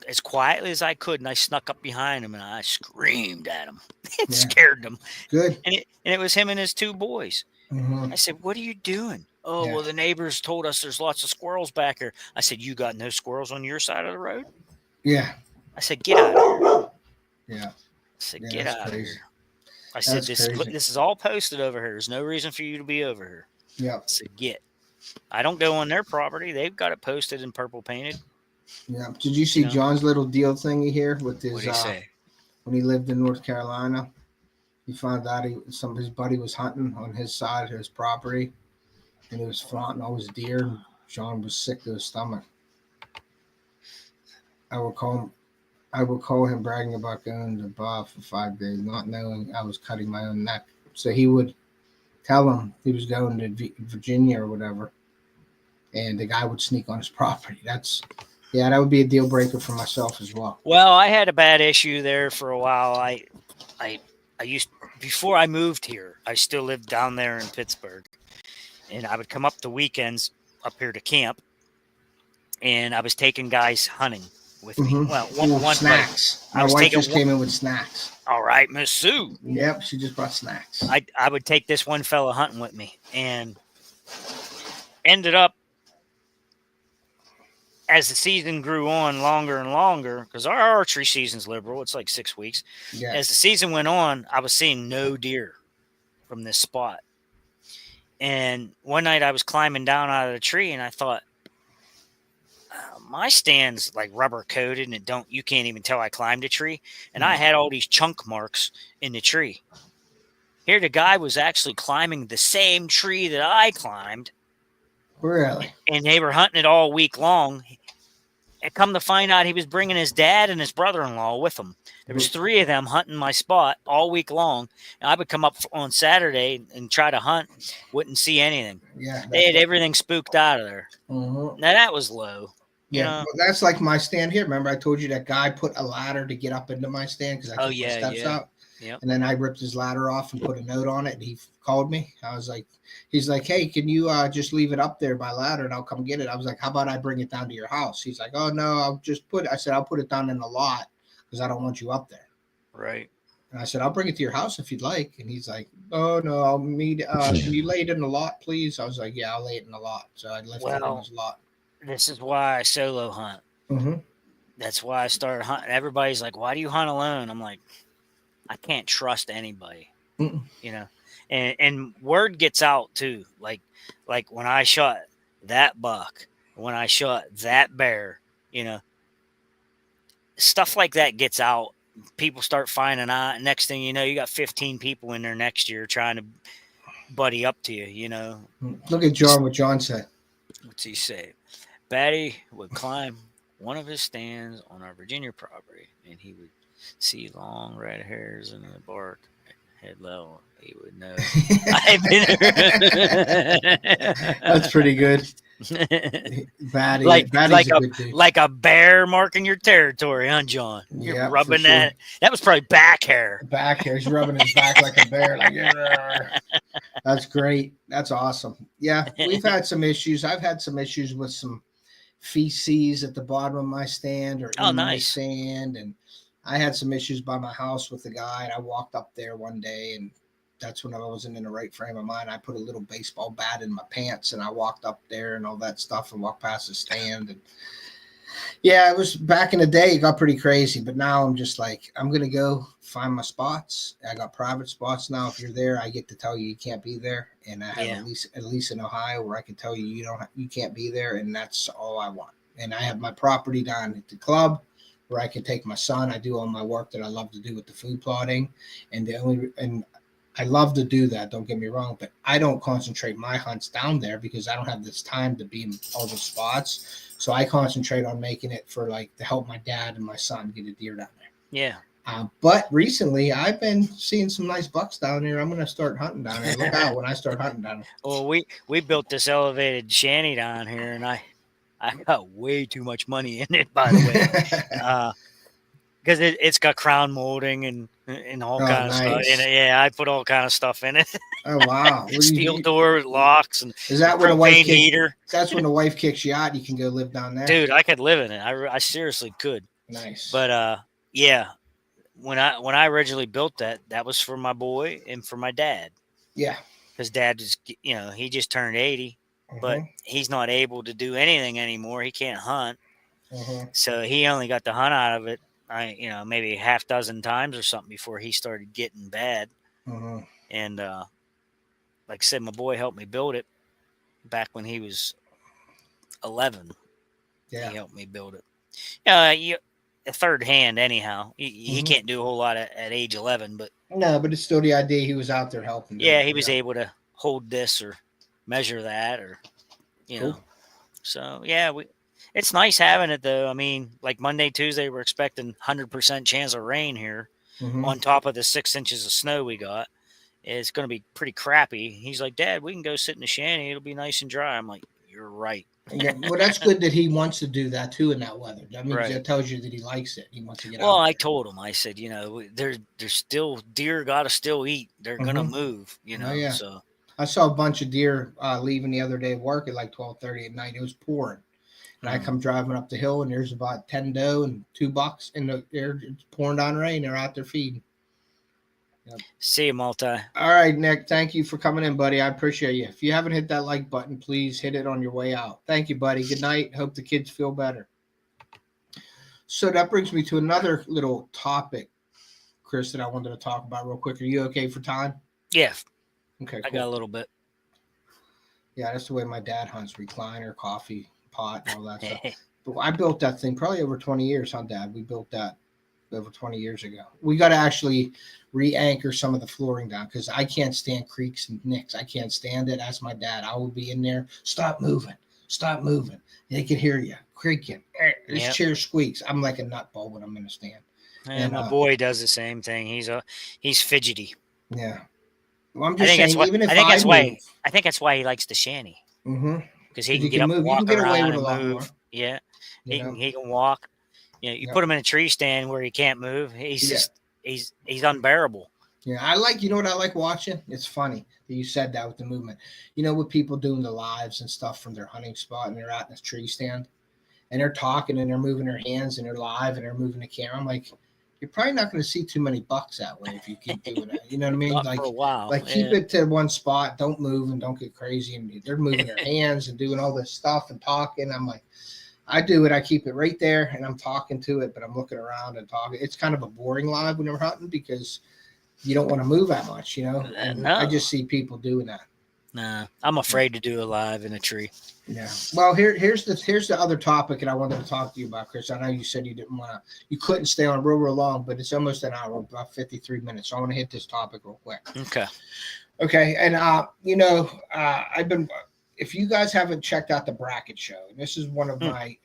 as quietly as I could, and I snuck up behind him, and I screamed at him. It scared them. Good. And it was him and his two boys. Mm-hmm. I said, "What are you doing?" "Oh, well, the neighbors told us there's lots of squirrels back here." I said, "You got no squirrels on your side of the road?" Yeah. I said, "Get out of here." Yeah. I said, "Get out of here." I said, That's crazy. This is all posted over here. There's no reason for you to be over here." Yeah. I said, "Get." I don't go on their property. They've got it posted and purple painted. Yeah. Did you see John's little deal thingy here with his? What did he say? When he lived in North Carolina, he found out his buddy was hunting on his side of his property, and he was flaunting all his deer. And John was sick to his stomach. I will call him bragging about going to Bob for 5 days, not knowing I was cutting my own neck. So he would tell him he was going to Virginia or whatever, and the guy would sneak on his property. That would be a deal breaker for myself as well. Well, I had a bad issue there for a while. I used, before I moved here, I still lived down there in Pittsburgh, and I would come up the weekends up here to camp, and I was taking guys hunting with me. Mm-hmm. Well, one snacks. My wife just came in with snacks. All right, Miss Sue. Yep, she just brought snacks. I would take this one fella hunting with me, and ended up, as the season grew on longer and longer, because our archery season's liberal, it's like 6 weeks. Yeah. As the season went on, I was seeing no deer from this spot. And one night I was climbing down out of the tree, and I thought, my stand's like rubber coated, and you can't even tell I climbed a tree. And I had all these chunk marks in the tree. Here, the guy was actually climbing the same tree that I climbed. Really? And they were hunting it all week long. And come to find out, he was bringing his dad and his brother-in-law with him. There was 3 of them hunting my spot all week long. And I would come up on Saturday and try to hunt. Wouldn't see anything. Yeah, they had everything spooked out of there. Mm-hmm. Now, that was low. Yeah, well, that's like my stand here. Remember, I told you that guy put a ladder to get up into my stand because I took my steps out. Yep. And then I ripped his ladder off and put a note on it. And he called me. He's like, "Hey, can you just leave it up there by ladder and I'll come get it?" I was like, "How about I bring it down to your house?" He's like, "Oh no, I said, "I'll put it down in the lot because I don't want you up there." Right. And I said, "I'll bring it to your house if you'd like." And he's like, "Oh no, I'll meet. Can you lay it in the lot, please?" I was like, "Yeah, I'll lay it in the lot." So I left it in his lot. This is why I solo hunt. Mm-hmm. That's why I started hunting. Everybody's like, "Why do you hunt alone?" I'm like, I can't trust anybody. Mm-mm. You know, and word gets out too. Like when I shot that buck, when I shot that bear, stuff like that gets out. People start finding out. Next thing you know, you got 15 people in there next year trying to buddy up to you. Look at John. What John said. What's he say? Batty would climb one of his stands on our Virginia property, and he would see long red hairs in the bark. Head level, he would know. I've been That's pretty good. Batty, like a bear marking your territory, huh, John? You're rubbing that. Sure. That was probably back hair. Back hair. He's rubbing his back like a bear. That's great. That's awesome. Yeah, we've had some issues. I've had some issues with some feces at the bottom of my stand or in my stand, and I had some issues by my house with the guy. And I walked up there one day, and that's when I wasn't in the right frame of mind. I put a little baseball bat in my pants, and I walked up there and all that stuff and walked past the stand. And yeah, it was back in the day. It got pretty crazy, but now I'm just like, I'm going to go find my spots. I got private spots now. If you're there, I get to tell you can't be there. And I have at least in Ohio where I can tell you, you can't be there. And that's all I want. And I have my property down at the club where I can take my son. I do all my work that I love to do with the food plotting. And I love to do that. Don't get me wrong, but I don't concentrate my hunts down there because I don't have this time to be in all the spots. So I concentrate on making it for like to help my dad and my son get a deer down there. Yeah. But recently, I've been seeing some nice bucks down there. I'm going to start hunting down there. Look out when I start hunting down there. Well, we built this elevated shanty down here, and I got way too much money in it, by the way, because it's got crown molding and all kind of stuff. And yeah, I put all kind of stuff in it. Oh wow! Steel door locks and is that when the wife heater? That's when the wife kicks you out. You can go live down there, dude. I could live in it. I seriously could. Nice. But yeah. When I originally built that was for my boy and for my dad. Yeah. Because dad just, he just turned 80, but he's not able to do anything anymore. He can't hunt. So he only got the hunt out of it, maybe half dozen times or something before he started getting bad. And like I said, my boy helped me build it back when he was 11. Yeah. He helped me build it. A third hand anyhow. He can't do a whole lot at age 11, but it's still the idea. He was out there helping. Yeah, he was able to hold this or measure that, or know. So yeah, it's nice having it though. I mean, like Monday, Tuesday, we're expecting 100% chance of rain here on top of the 6 inches of snow we got. It's going to be pretty crappy. He's like, Dad, we can go sit in the shanty. It'll be nice and dry. I'm like, you're right. Yeah, well, that's good that he wants to do that too in that weather. That means that tells you that he likes it. He wants to get out. Well, I told him. I said, there's still deer got to still eat. They're gonna move. So I saw a bunch of deer leaving the other day at work at like 12:30 at night. It was pouring, and I come driving up the hill, and there's about 10 doe and 2 bucks in the air. It's pouring down rain. They're out there feeding. Yep. See you, Multi. All right, Nick. Thank you for coming in, buddy. I appreciate you. If you haven't hit that like button, please hit it on your way out. Thank you, buddy. Good night. Hope the kids feel better. So that brings me to another little topic, Chris, that I wanted to talk about real quick. Are you okay for time? Yeah. Okay. Cool. I got a little bit. Yeah, that's the way my dad hunts: recliner, coffee pot, and all that stuff. But I built that thing probably over 20 years, huh, Dad? We built that over 20 years ago. We got to actually re-anchor some of the flooring down because I can't stand creaks and nicks. I can't stand it. That's my dad. I will be in there. Stop moving. They can hear you creaking. This chair squeaks. I'm like a nutball when I'm in a stand. And my boy does the same thing. He's fidgety. Yeah. Well, I'm just saying, even if I think that's why he likes the shanty. Because he can get up and walk around and move. Yeah. He can walk. You put him in a tree stand where he can't move. He's unbearable. Yeah, I like, what I like watching? It's funny that you said that with the movement. With people doing the lives and stuff from their hunting spot and they're out in a tree stand and they're talking and they're moving their hands and they're live and they're moving the camera. I'm like, you're probably not going to see too many bucks that way if you keep doing that. You know what I mean? Not for a while. Like keep it to one spot. Don't move and don't get crazy. And they're moving their hands and doing all this stuff and talking. I'm like, I do it. I keep it right there and I'm talking to it, but I'm looking around and talking. It's kind of a boring live when you're hunting because you don't want to move that much, And no. I just see people doing that. Nah, I'm afraid to do a live in a tree. Yeah. Well, here's the other topic that I wanted to talk to you about, Chris. I know you said you couldn't stay on real long, but it's almost an hour, about 53 minutes. So I want to hit this topic real quick. Okay. And I've been. If you guys haven't checked out the Bracket Show, and this is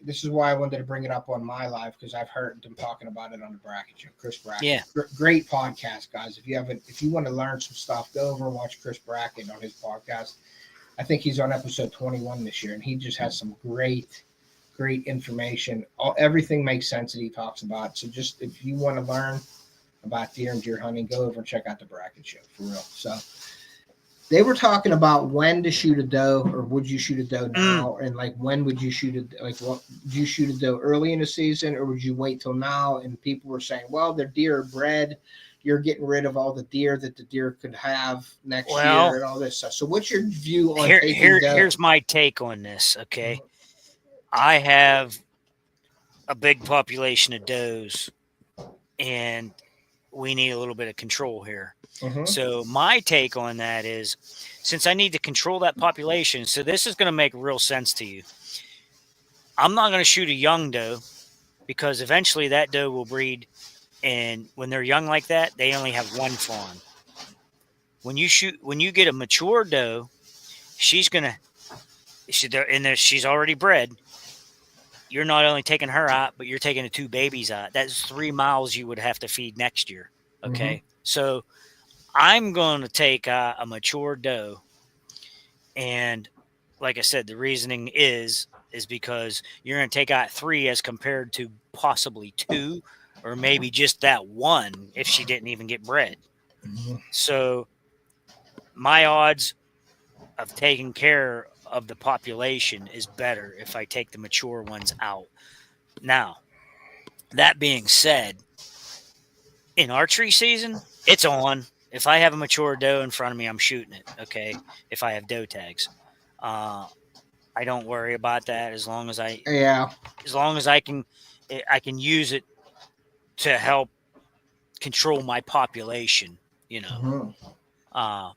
this is why I wanted to bring it up on my live because I've heard them talking about it on the Bracket Show. Chris Bracket, yeah, great podcast, guys. If you want to learn some stuff, go over and watch Chris Bracket on his podcast. I think he's on episode 21 this year, and he just has some great information. Everything makes sense that he talks about. So just if you want to learn about deer and deer hunting, go over and check out the Bracket Show for real. So. They were talking about when to shoot a doe, or would you shoot a doe now, and like when would you shoot would you shoot a doe early in the season, or would you wait till now? And people were saying, well, their deer are bred, you're getting rid of all the deer that the deer could have next year, and all this stuff. So, what's your view on here's my take on this? Okay, I have a big population of does, and we need a little bit of control here. So my take on that is, since I need to control that population, so this is going to make real sense to you. I'm not going to shoot a young doe because eventually that doe will breed, and when they're young like that, they only have one fawn. when you get a mature doe, she's already bred. You're not only taking her out, but you're taking the 2 babies out. That's 3 miles you would have to feed next year. Okay. Mhm. So I'm going to take a mature doe. And like I said, the reasoning is because you're going to take out 3 as compared to possibly 2 or maybe just that 1 if she didn't even get bred. Mhm. So my odds of taking care of the population is better if I take the mature ones out. Now, that being said, in archery season, it's on. If I have a mature doe in front of me, I'm shooting it. Okay. If I have doe tags, I don't worry about that as long as Yeah. I can use it to help control my population. You know. Mhm. Uh,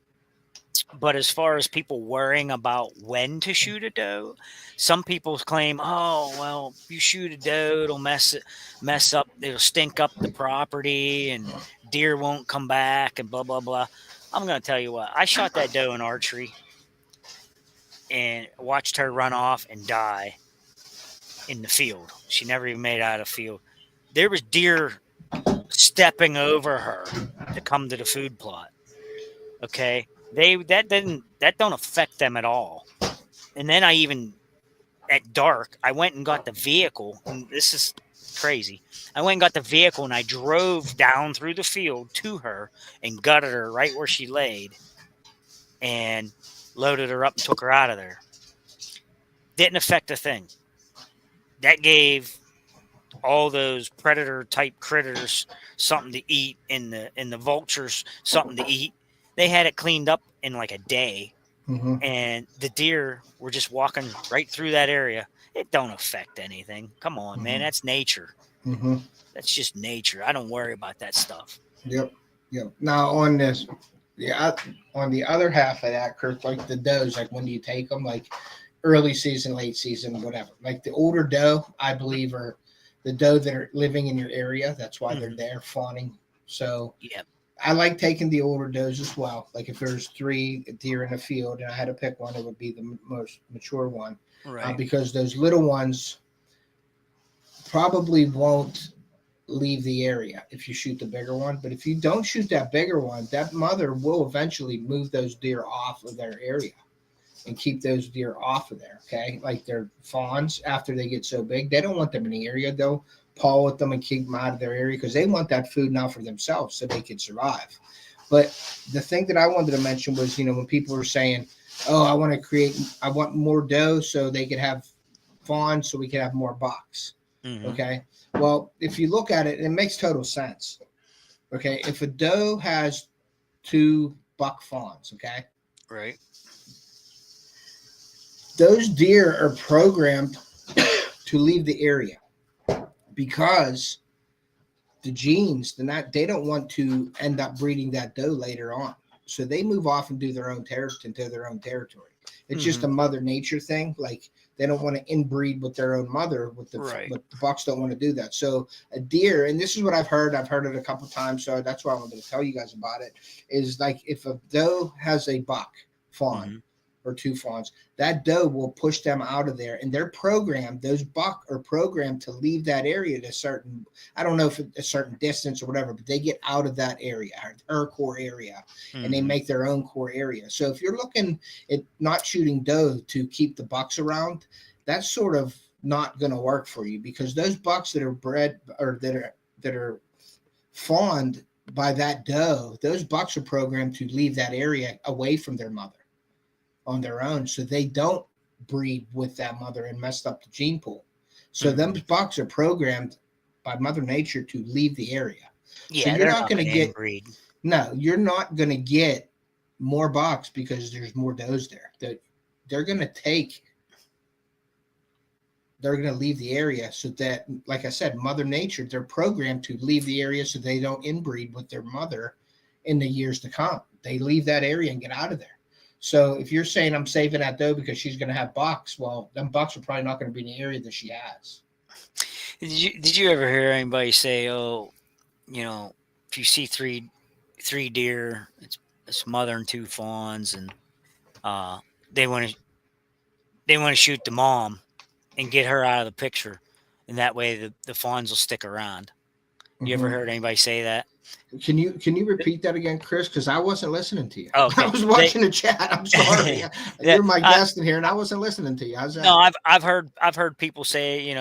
But as far as people worrying about when to shoot a doe, some people claim, "Oh, well, you shoot a doe, it'll mess up, it'll stink up the property, and deer won't come back, and blah blah blah." I'm going to tell you what. I shot that doe in archery and watched her run off and die in the field. She never even made it out of the field. There was deer stepping over her to come to the food plot. Okay, that don't affect them at all. And then at dark, I went and got the vehicle. And this is crazy. I went and got the vehicle and I drove down through the field to her and gutted her right where she laid and loaded her up and took her out of there. Didn't affect a thing. That gave all those predator type critters something to eat and the vultures something to eat. They had it cleaned up in like a day. Mhm. And the deer were just walking right through that area. It don't affect anything. Come on, man. Mhm. That's nature. Mhm. That's just nature. I don't worry about that stuff. Yep. Yep. Now on this, yeah, on the other half of that, Kurt, like the does, like when do you take them? Like early season, late season, whatever. Like the older doe, I believe, are the doe that are living in your area. That's why they're Mm-hmm. there fawning. So Yep. I like taking the older does as well. Like if there's 3 deer in the field and I had to pick one, it would be the most mature one, Right. because those little ones probably won't leave the area if you shoot the bigger one. But if you don't shoot that bigger one, that mother will eventually move those deer off of their area and keep those deer off of there. Okay. Like their fawns, after they get so big, they don't want them in the area. They'll paw with them and keep them out of their area because they want that food now for themselves so they can survive. But the thing that I wanted to mention was, when people were saying, oh, I want more doe so they could have fawns so we could have more bucks. Mm-hmm. Okay. Well, if you look at it, it makes total sense. Okay. If a doe has 2 buck fawns, okay, Right. those deer are programmed to leave the area because the genes, they don't want to end up breeding that doe later on. So they move off and do their own into their own territory. It's just Mm-hmm. a mother nature thing. Like they don't want to inbreed with their own mother. Right. But the bucks don't want to do that. So a deer, and this is what I've heard. I've heard it a couple of times. So that's why I wanted to tell you guys about it. Is like if a doe has a buck fawn, Mm-hmm. or 2 fawns, that doe will push them out of there. And they're programmed, those buck are programmed to leave that area at a certain, I don't know if a certain distance or whatever, but they get out of that area, her core area, and they Mm-hmm. make their own core area. So if you're looking at not shooting doe to keep the bucks around, that's sort of not going to work for you, because those bucks that are bred or that are fawned by that doe, those bucks are programmed to leave that area away from their mother on their own, so they don't breed with that mother and mess up the gene pool. So them Mm-hmm. bucks are programmed by Mother Nature to leave the area. So Yeah, you're they're not not going to going to get inbreed. you're not going to get more bucks because there's more does there. They're going to take. They're going to leave the area so that, like I said, Mother Nature, they're programmed to leave the area so they don't inbreed with their mother in the years to come. They leave that area and get out of there. So if you're saying I'm saving that doe because she's going to have bucks, well, them bucks are probably not going to be in the area that she has. Did you ever hear anybody say, "Oh, if you see three deer, it's this mother and 2 fawns, and they want to shoot the mom and get her out of the picture, and that way the fawns will stick around. You ever heard anybody say that? Can you repeat that again, Chris? Because I wasn't listening to you. Okay. I was watching the chat. I'm sorry. You're my guest in here, and I wasn't listening to you. How's that? No, I've heard people say,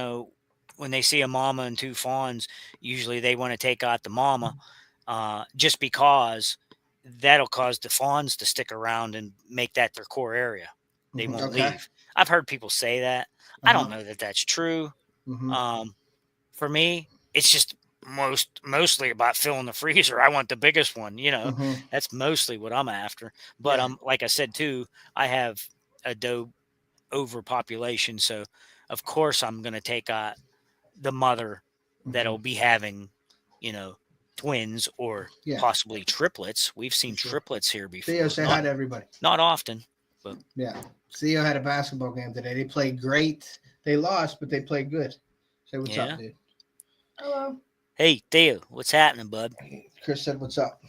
when they see a mama and 2 fawns, usually they want to take out the mama, just because that'll cause the fawns to stick around and make that their core area. They won't leave. I've heard people say that. I don't know that that's true. For me, it's just mostly about filling the freezer. I want the biggest one, that's mostly what I'm after. But like I said too, I have a doe overpopulation, so of course I'm going to take out the mother that'll be having, twins or possibly triplets. We've seen triplets here before. Theo, say hi to everybody. Not often, but Theo had a basketball game today. They played great. They lost, but they played good. Say what's up, dude. Hello. Hey, Theo, what's happening, bud? Chris said, "What's up?"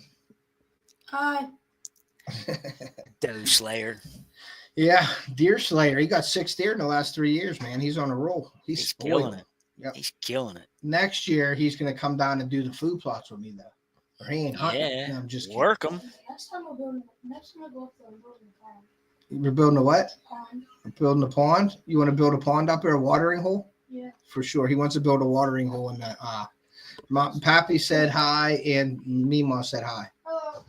Hi. Doe Slayer. Yeah, deer slayer. He got 6 deer in the last 3 years, man. He's on a roll. He's killing it. Yep. He's killing it. Next year, he's going to come down and do the food plots with me, though. Or he ain't hunting. Yeah, no, I'm just kidding. Work them. Next time I go up there, I'm building a pond. You're building a what? Pond. Building a pond? You want to build a pond up there, a watering hole? Yeah. For sure. He wants to build a watering hole in the Pappy said hi, and Mima said hi. Hello.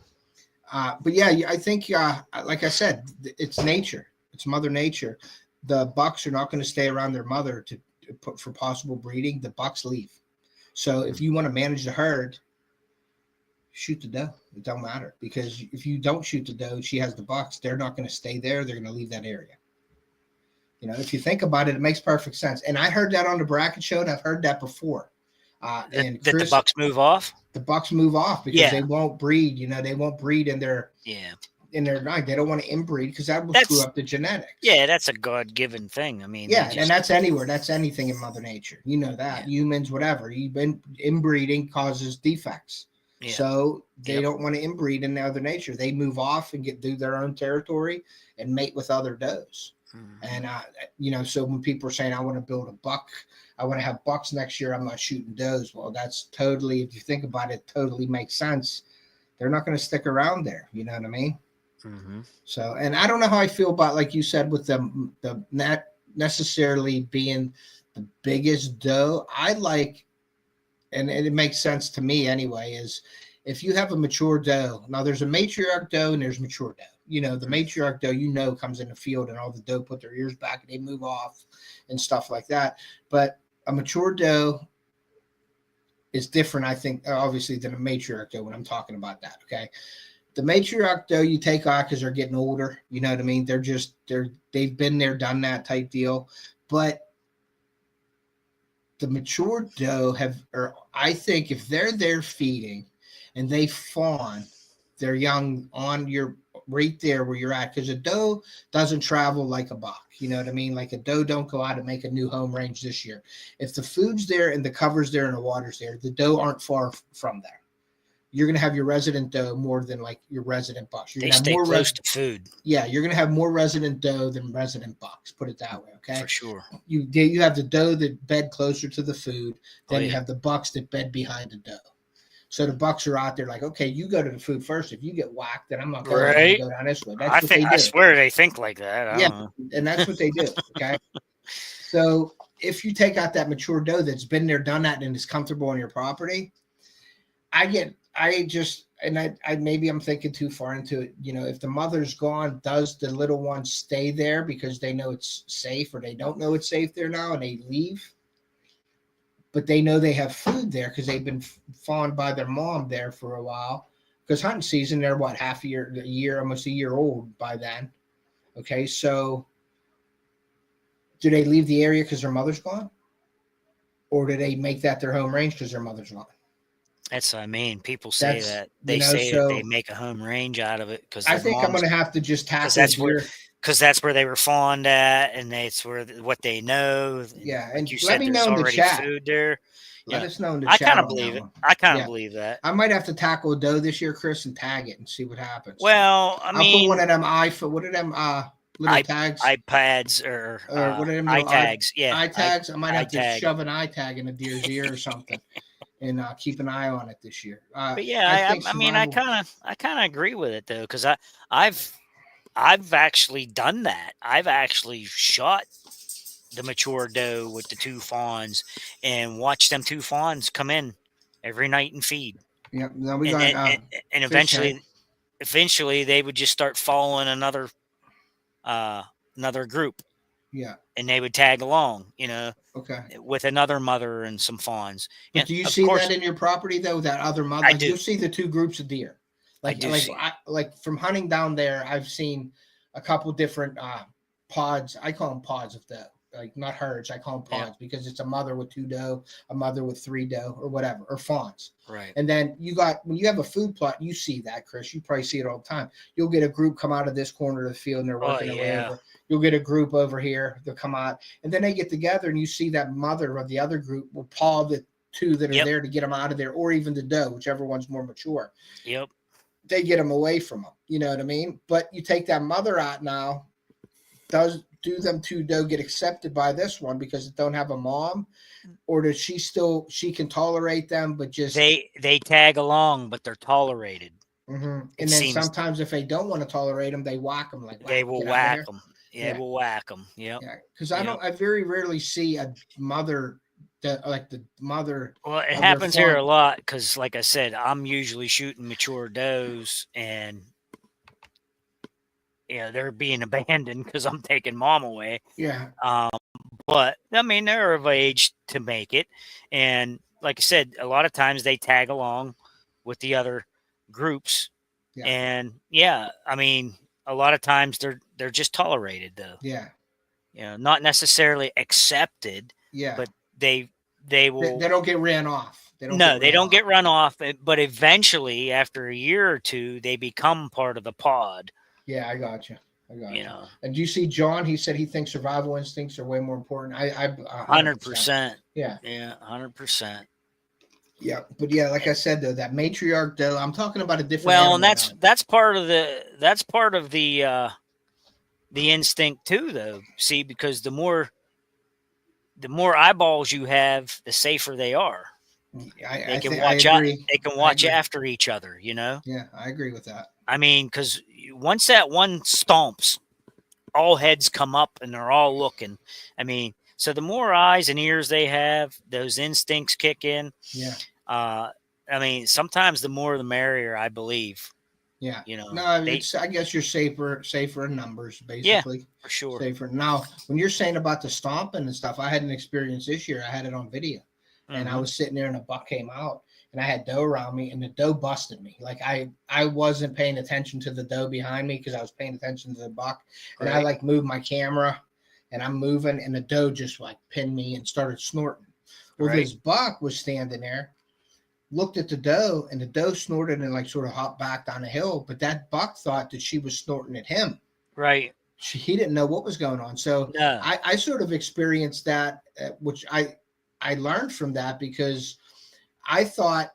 But yeah, I think, like I said, it's nature. It's Mother Nature. The bucks are not going to stay around their mother to put for possible breeding. The bucks leave. So if you want to manage the herd, shoot the doe. It don't matter, because if you don't shoot the doe, she has the bucks. They're not going to stay there. They're going to leave that area. If you think about it, it makes perfect sense. And I heard that on the bracket show, and I've heard that before. And Chris, the bucks move off. The bucks move off because they won't breed. They won't breed in their night. They don't want to inbreed because that will screw up the genetics. Yeah, that's a God-given thing. I mean, and that's anywhere. That's anything in Mother Nature. You know that humans, whatever. Inbreeding causes defects. Yeah. So they don't want to inbreed in Mother Nature. They move off and get through their own territory and mate with other does. And so when people are saying, I want to build a buck, I want to have bucks next year, I'm not shooting does. Well, that's totally, if you think about it, totally makes sense. They're not going to stick around there. You know what I mean? So, and I don't know how I feel about, like you said, with the not necessarily being the biggest doe. I like, and it makes sense to me anyway, is if you have a mature doe. Now there's a matriarch doe and there's mature doe. The matriarch doe, comes in the field and all the doe put their ears back and they move off and stuff like that. But a mature doe is different, I think, obviously, than a matriarch doe when I'm talking about that. Okay. The matriarch doe you take out because they're getting older. You know what I mean? They've been there, done that type deal. But the mature doe I think if they're there feeding and they fawn their young on your right there where you're at, because a doe doesn't travel like a buck. You know what I mean? Like a doe don't go out and make a new home range this year. If the food's there and the cover's there and the water's there, the doe aren't far from there. You're going to have your resident doe more than like your resident bucks. They stay close to food. Yeah, you're going to have more resident doe than resident bucks. Put it that way, okay? For sure. You have the doe that bed closer to the food. Then you have the bucks that bed behind the doe. So the bucks are out there like, okay, you go to the food first. If you get whacked, then I'm not going to go down this way. That's what they do. I swear they think like that. I don't know. And that's what they do, okay? So if you take out that mature doe that's been there, done that, and is comfortable on your property, maybe I'm thinking too far into it. If the mother's gone, does the little one stay there because they know it's safe, or they don't know it's safe there now and they leave? But they know they have food there because they've been fawned by their mom there for a while. Because hunting season, they're half a year, almost a year old by then. Okay, so do they leave the area because their mother's gone? Or do they make that their home range because their mother's gone? That's what I mean. People say that. They say that they make a home range out of it because I think I'm going to have to just tackle because that's where they were fawned at, and that's where what they know. Yeah, like and you let said, me there's know in the already chat. food there. Let Yeah. us know in the I chat kind of on believe that it. one. I kind of Yeah. believe that. I might have to tackle a doe this year, Chris, and tag it and see what happens. Well, I I'll mean, put one of them what are them little tags? iPads or What are them eye little tags. Yeah. eye tags? I might have to tag. shove an eye tag in a deer's ear or something and keep an eye on it this year. But yeah, I think I mean, I kind of agree with it though, because I've actually done that. I've actually shot the mature doe with the 2 fawns and watched them 2 fawns come in every night and feed. Yeah. Now we And got then, and eventually they would just start following another group. Yeah. And they would tag along, Okay. with another mother and some fawns. But Yeah, do you of see course, that in your property though? That other mother, I like do. you'll see the 2 groups of deer. I do see. Like from hunting down there, I've seen a couple different pods. I call them pods of doe, like not herds. I call them pods because it's a mother with 2 doe, a mother with 3 doe, or whatever, or fawns. Right. And then when you have a food plot, you see that, Chris. You probably see it all the time. You'll get a group come out of this corner of the field and they're working their way over. You'll get a group over here. They'll come out, and then they get together, and you see that mother of the other group will paw the 2 that are there to get them out of there, or even the doe, whichever one's more mature. Yep. They get them away from them. You know what I mean? But you take that mother out now. Do them 2 doe get accepted by this one because it don't have a mom, or does she can tolerate them, but just they tag along, but they're tolerated. And then sometimes if they don't want to tolerate them, they whack them they will whack them. Yeah, they will whack them. Yeah, because I very rarely see a mother the mother. Well, it happens here a lot because, like I said, I'm usually shooting mature does, and they're being abandoned because I'm taking mom away. Yeah. But I mean, they're of age to make it, and like I said, a lot of times they tag along with the other groups, and I mean, a lot of times they're just tolerated though. Yeah. Not necessarily accepted. Yeah. But they will. They don't get ran off. They don't get run off. But eventually, after a year or 2, they become part of the pod. Yeah, I got you. And do you see John? He said he thinks survival instincts are way more important. I 100%. Yeah. 100%. Yeah, but like I said though, that matriarch doe, I'm talking about a different. Well, and that's part of the instinct too, though. See, because the more eyeballs you have, the safer they are. They can watch out. They can watch after each other. Yeah, I agree with that. I mean, because once that one stomps, all heads come up and they're all looking. I mean, so the more eyes and ears they have, those instincts kick in. Yeah. I mean, sometimes the more the merrier, I believe. Yeah. I guess you're safer in numbers, basically. Yeah, for sure. Safer. Now, when you're saying about the stomping and stuff, I had an experience this year. I had it on video. And I was sitting there and a buck came out and I had doe around me and the doe busted me. Like I wasn't paying attention to the doe behind me because I was paying attention to the buck. And I moved my camera and I'm moving and the doe just pinned me and started snorting. Well, this buck was standing there, looked at the doe, and the doe snorted and sort of hopped back down the hill. But that buck thought that she was snorting at him. Right. He didn't know what was going on. So I sort of experienced that, which I learned from that because I thought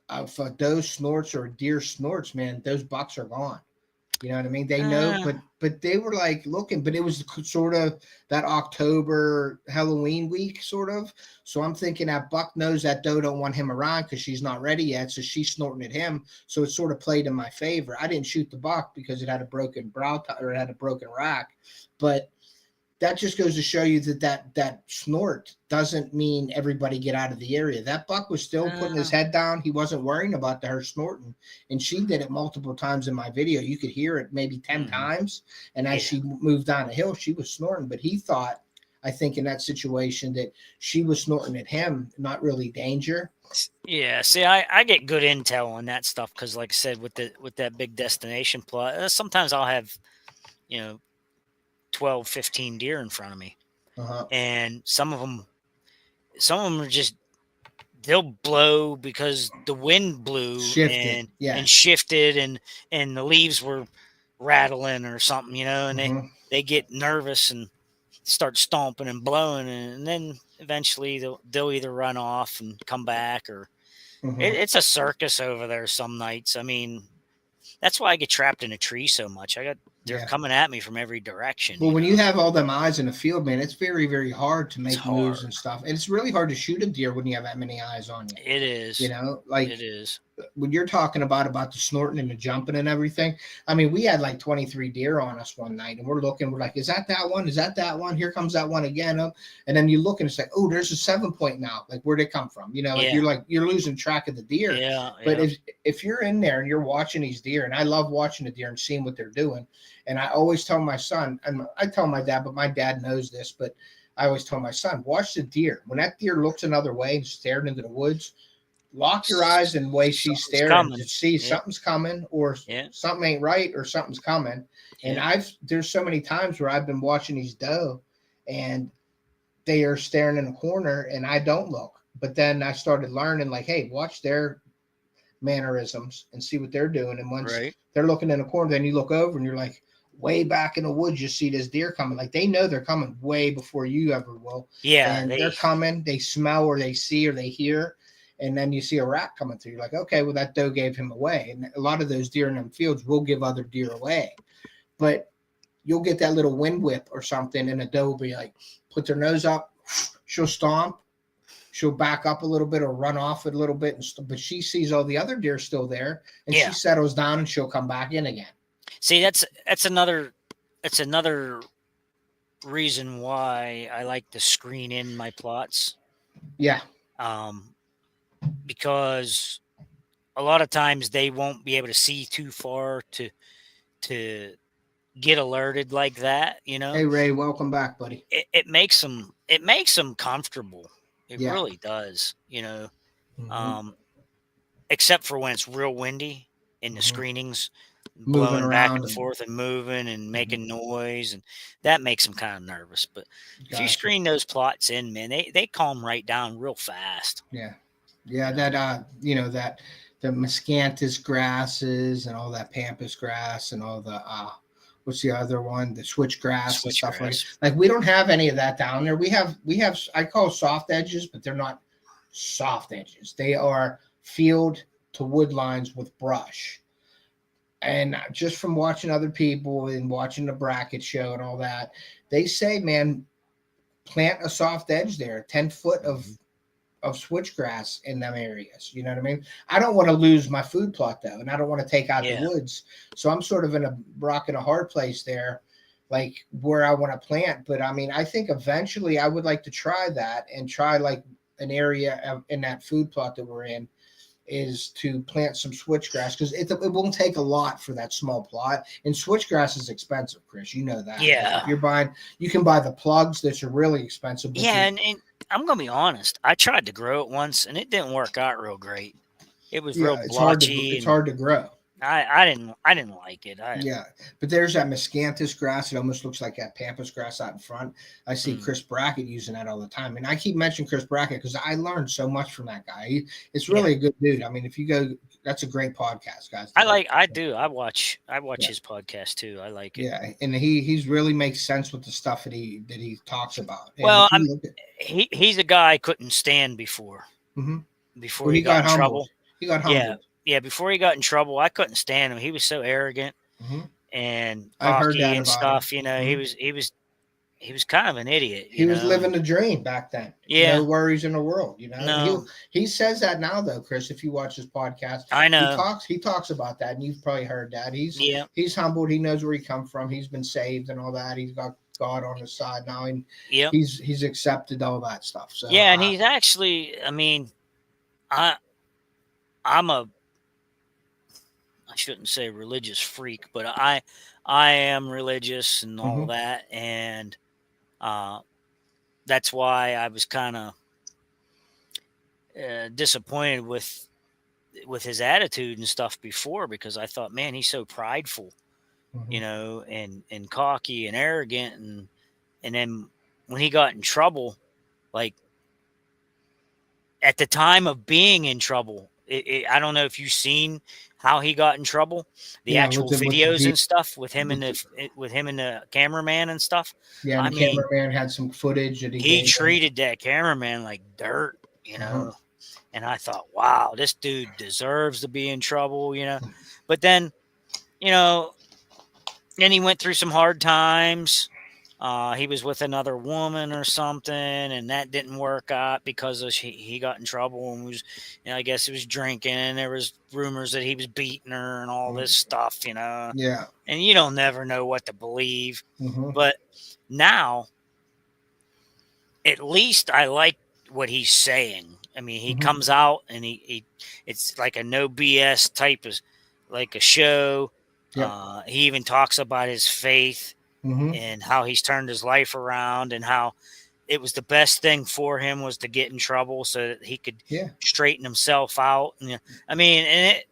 if a doe snorts or a deer snorts, man, those bucks are gone. You know what I mean? They know, but they were looking, but it was sort of that October Halloween week sort of. So I'm thinking that buck knows that doe don't want him around because she's not ready yet. So she's snorting at him. So it sort of played in my favor. I didn't shoot the buck because it had a broken it had a broken rack, but that just goes to show you that snort doesn't mean everybody get out of the area. That buck was still putting his head down. He wasn't worrying about her snorting. And she did it multiple times in my video. You could hear it maybe 10 times. And as she moved down the hill, she was snorting. But he thought, I think in that situation, that she was snorting at him, not really danger. Yeah, see, I get good intel on that stuff because, like I said, with that big destination plot, sometimes I'll have, 12, 15 deer in front of me. And some of them are just, they'll blow because the wind blew and shifted and the leaves were rattling or something, and they get nervous and start stomping and blowing, and then eventually they'll either run off and come back, or it's a circus over there some nights. I mean, that's why I get trapped in a tree so much. They're coming at me from every direction. Well, when you have all them eyes in the field, man, it's very, very hard to make moves and stuff. And it's really hard to shoot a deer when you have that many eyes on you. It is. You know, like it is. When you're talking about the snorting and the jumping and everything. I mean, we had like 23 deer on us one night, and we're like, is that one? Is that one? Here comes that one again. And then you look and it's like, oh, there's a 7-point now. Like, where'd it come from? You know, like you're losing track of the deer. Yeah. But if you're in there and you're watching these deer, and I love watching the deer and seeing what they're doing. And I always tell my son, and I tell my dad, but my dad knows this, but I always tell my son, watch the deer. When that deer looks another way and staring into the woods, lock your eyes and the way she's staring to see something's coming, or something ain't right, or something's coming. And there's so many times where I've been watching these doe and they are staring in a corner and I don't look. But then I started learning, like, hey, watch their mannerisms and see what they're doing. And once they're looking in a corner, then you look over and you're like, way back in the woods, you see this deer coming. Like, they know they're coming way before you ever will. Yeah. And they're coming, they smell or they see or they hear. And then you see a rat coming through. You're like, okay, well, that doe gave him away. And a lot of those deer in them fields will give other deer away. But you'll get that little wind whip or something, and a doe will be like, put their nose up, she'll stomp, she'll back up a little bit or run off a little bit. But she sees all the other deer still there, and she settles down and she'll come back in again. See, that's another reason why I like to screen in my plots. Yeah. Because a lot of times they won't be able to see too far to get alerted like that, you know. Hey Ray, welcome back, buddy. It makes them comfortable. It really does, you know. Except for when it's real windy and the screenings blowing back and forth and moving and making noise, and that makes them kind of nervous. But if you screen those plots in, man, they calm right down real fast. Yeah, that you know, that the miscanthus grasses and all that pampas grass and all the what's the other one, the switchgrass and stuff like we don't have any of that down there. We have I call soft edges, but they're not soft edges. They are field to wood lines with brush. And just from watching other people and watching the bracket show and all that, they say, man, plant a soft edge there, 10 foot of switchgrass in them areas. You know what I mean? I don't want to lose my food plot though, and I don't want to take out the woods. So I'm sort of in a rock and a hard place there, like where I want to plant. But I mean, I think eventually I would like to try that and try like an area in that food plot that we're in is to plant some switchgrass, because it won't take a lot for that small plot. And switchgrass is expensive, Chris. You know that. Yeah. If you're buying, you can buy the plugs that are really expensive. Yeah, and I'm gonna be honest. I tried to grow it once, and it didn't work out real great. It was real blotchy. It's hard to grow. I didn't like it. But there's that miscanthus grass. It almost looks like that pampas grass out in front. I see Chris Brackett using that all the time, and I keep mentioning Chris Brackett because I learned so much from that guy. It's really a good dude. I mean, if you go, that's a great podcast, guys. I watch his podcast too. I like it. Yeah, and he's really makes sense with the stuff that he talks about. And well, he's a guy I couldn't stand before. Before he got in trouble. He got humbled. Yeah, before he got in trouble, I couldn't stand him. He was so arrogant and cocky and stuff. You know, he was kind of an idiot. He was living the dream back then. Yeah, no worries in the world. You know, no. He says that now though, Chris. If you watch his podcast, I know he talks about that, and you've probably heard that. He's humbled. He knows where he come from. He's been saved and all that. He's got God on his side now, and he's accepted all that stuff. So and he's actually. I mean, I shouldn't say religious freak, but I am religious and all that, and that's why I was kind of disappointed with his attitude and stuff before, because I thought, man, he's so prideful, you know, and cocky and arrogant, and then when he got in trouble, like at the time of being in trouble, I don't know if you've seen how he got in trouble, the Yeah, actual with the videos and stuff with him with and the cameraman and stuff. yeah, and I the mean, cameraman had some footage that he he gave him. treated that cameraman like dirt, Uh-huh. And I thought, wow, this dude deserves to be in trouble, But then, you know, then he went through some hard times. He was with another woman or something, and that didn't work out because he got in trouble and was, I guess he was drinking, and there was rumors that he was beating her and all this stuff, Yeah. And you don't never know what to believe. Uh-huh. But now, at least I like what he's saying. I mean, he comes out and it's like a no BS type of like a show. Yep. He even talks about his faith Mm-hmm. and how he's turned his life around and how it was the best thing for him was to get in trouble so that he could straighten himself out. And I mean, and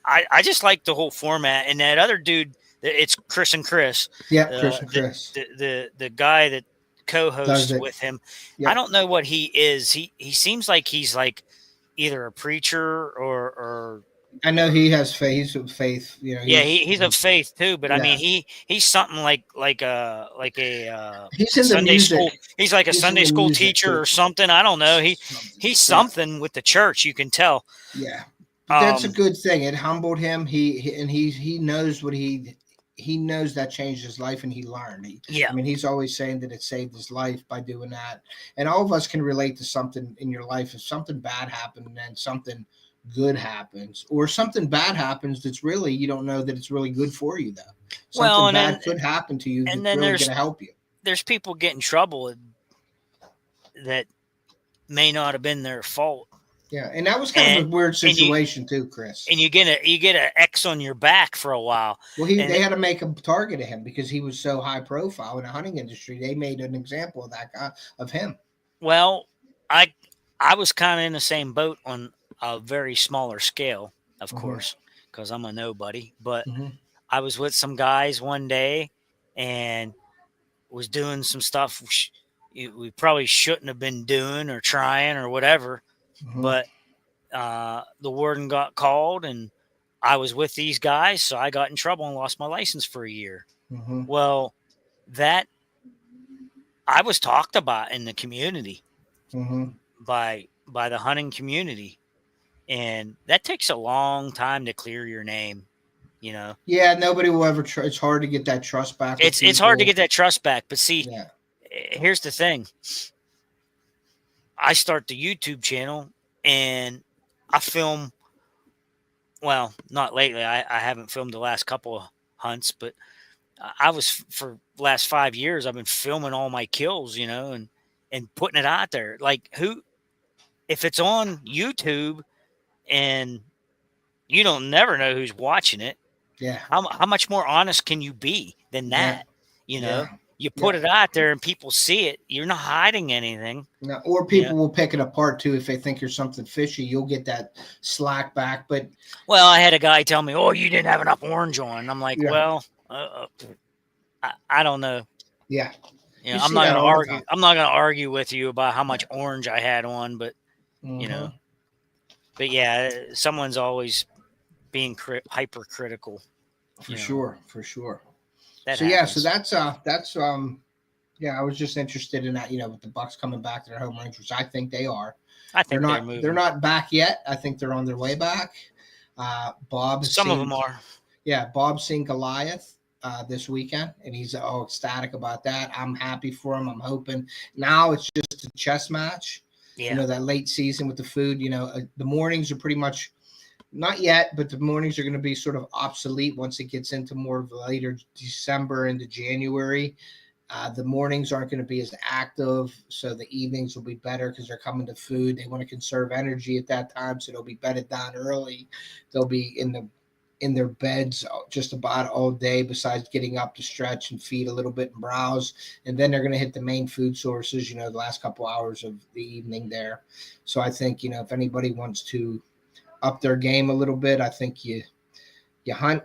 I just like the whole format. And that other dude, it's Chris and Chris. Yeah, Chris and Chris. The guy that co-hosts with him. Yep. I don't know what he is. He seems like he's like either a preacher or I know he has faith. He's of faith, he's of faith too. But I mean, he's something like a he's in Sunday the music. school. He's like a Sunday school teacher too. Or something. I don't know. He's something with the church. You can tell. Yeah, that's a good thing. It humbled him. He knows what he knows that changed his life, and he learned. I mean, he's always saying that it saved his life by doing that. And all of us can relate to something in your life. If something bad happened and then something good happens, or something bad happens that's really, you don't know that it's really good for you, though. Something bad could happen to you that's really going to help you. There's people get in trouble that may not have been their fault. Yeah, and that was kind of a weird situation too, Chris. And you get an X on your back for a while. Well, they had to make a target of him because he was so high profile in the hunting industry. They made an example of that guy, of him. Well, I was kind of in the same boat on a very smaller scale, of course, because I'm a nobody. But I was with some guys one day and was doing some stuff we probably shouldn't have been doing or trying or whatever. But the warden got called and I was with these guys. So I got in trouble and lost my license for a year. Well, that I was talked about in the community by the hunting community. And that takes a long time to clear your name, Yeah, nobody will ever try. It's hard to get that trust back. It's hard to get that trust back. But see, here's the thing. I start the YouTube channel and I film. Well, not lately. I haven't filmed the last couple of hunts, but I was for the last 5 years. I've been filming all my kills, and putting it out there. Like if it's on YouTube and you don't never know who's watching it. Yeah. How much more honest can you be than that? You put it out there and people see it. You're not hiding anything. No, or people will pick it apart too. If they think you're something fishy, you'll get that slack back. But I had a guy tell me, "Oh, you didn't have enough orange on." And I'm like, well, I don't know. Yeah. I'm not going to argue. I'm not going to argue with you about how much orange I had on, but But yeah, someone's always being hypercritical. For sure. That so happens. that's I was just interested in that, with the Bucks coming back to their home range, which I think they are. I think they're moving. They're not back yet. I think they're on their way back. Some of them are. Yeah, Bob's seen Goliath this weekend, and he's all ecstatic about that. I'm happy for him. I'm hoping now it's just a chess match. Yeah. That late season with the food, the mornings are pretty much not yet, but the mornings are going to be sort of obsolete once it gets into more of later December into January. The mornings aren't going to be as active, so the evenings will be better because they're coming to food. They want to conserve energy at that time, so they'll be bedded down early. They'll be in their beds just about all day, besides getting up to stretch and feed a little bit and browse. And then they're going to hit the main food sources, the last couple hours of the evening there. So I think, if anybody wants to up their game a little bit, I think you hunt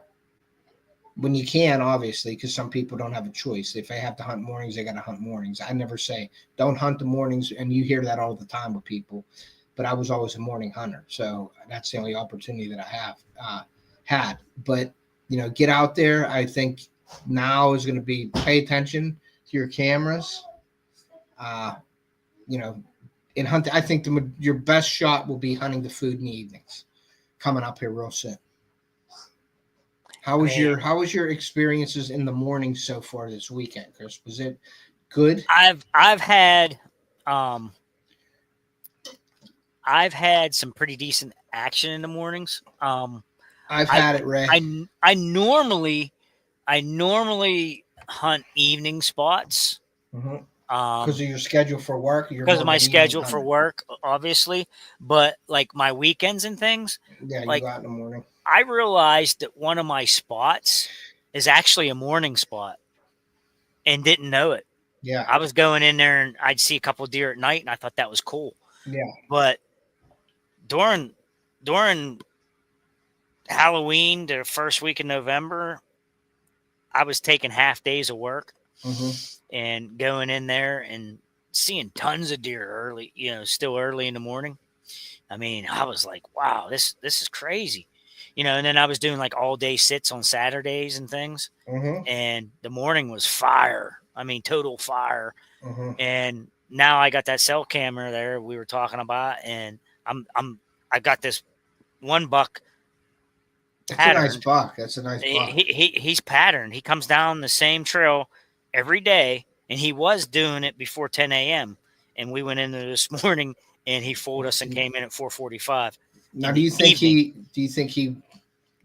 when you can, obviously, because some people don't have a choice. If they have to hunt mornings, they got to hunt mornings. I never say don't hunt the mornings, and you hear that all the time with people. but I was always a morning hunter. So that's the only opportunity that I have had. But, get out there. I think now is going to be pay attention to your cameras. In hunting, I think your best shot will be hunting the food in the evenings coming up here real soon. How was your experiences in the morning so far this weekend, Chris? Was it good? I've had some pretty decent action in the mornings. I've had it, Ray. I normally hunt evening spots. Mm-hmm. Because of your schedule for work? Because of my schedule for work, obviously. But like my weekends and things. Yeah, you go out in the morning. I realized that one of my spots is actually a morning spot and didn't know it. Yeah. I was going in there and I'd see a couple of deer at night and I thought that was cool. Yeah. But during Halloween, the first week in November, I was taking half days of work and going in there and seeing tons of deer early, still early in the morning. I mean, I was like, wow, this is crazy. And then I was doing like all day sits on Saturdays and things. And the morning was fire. I mean, total fire. And now I got that cell camera there we were talking about, and I got this one buck. That's a nice buck. That's a nice buck. He's patterned. He comes down the same trail every day, and he was doing it before 10 a.m. And we went in there this morning, and he fooled us and came in at 4:45. Now, do you think he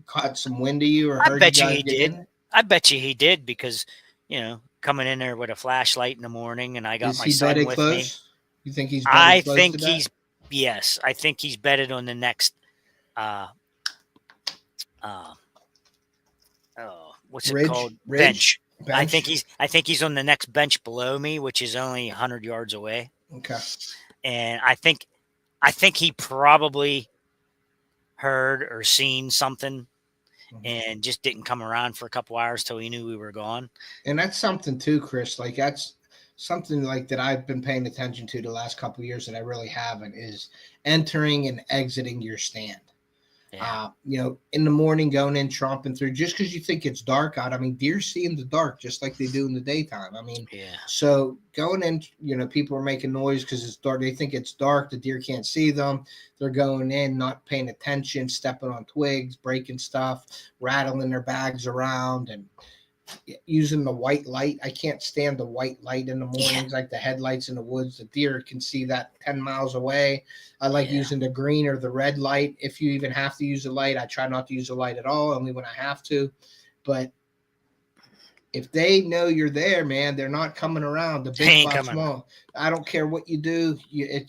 caught some wind to you, or I bet you he did. I bet you he did because, coming in there with a flashlight in the morning, and I got my son with me. You think he's? Yes, I think he's bedded on the next. What's it called? Bench. I think he's on the next bench below me, which is only 100 yards away. Okay. And I think he probably heard or seen something and just didn't come around for a couple hours till he knew we were gone. And that's something too, Chris. Like that's something like that I've been paying attention to the last couple of years that I really haven't is entering and exiting your stand. Yeah. In the morning, going in, tromping through, just because you think it's dark out. I mean, deer see in the dark just like they do in the daytime. I mean, so going in, people are making noise because it's dark. They think it's dark. The deer can't see them. They're going in, not paying attention, stepping on twigs, breaking stuff, rattling their bags around, and using the white light. I can't stand the white light in the mornings, like the headlights in the woods. The deer can see that 10 miles away. I like using the green or the red light. If you even have to use the light, I try not to use the light at all, only when I have to. But if they know you're there, man, they're not coming around. The big bucks won't. I don't care what you do.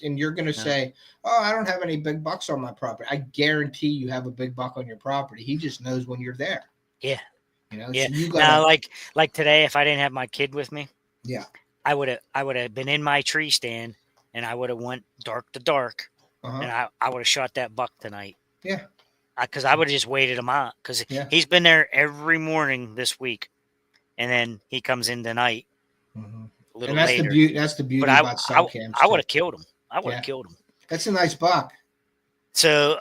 And you're going to say, oh, I don't have any big bucks on my property. I guarantee you have a big buck on your property. He just knows when you're there. Yeah. So you gotta, now, like today, if I didn't have my kid with me, I would have been in my tree stand, and I would have went dark to dark, and I would have shot that buck tonight. Yeah, because I would have just waited him out because he's been there every morning this week, and then he comes in tonight a little later. That's the beauty about cell cams. I would have killed him. I would have killed him. That's a nice buck. So,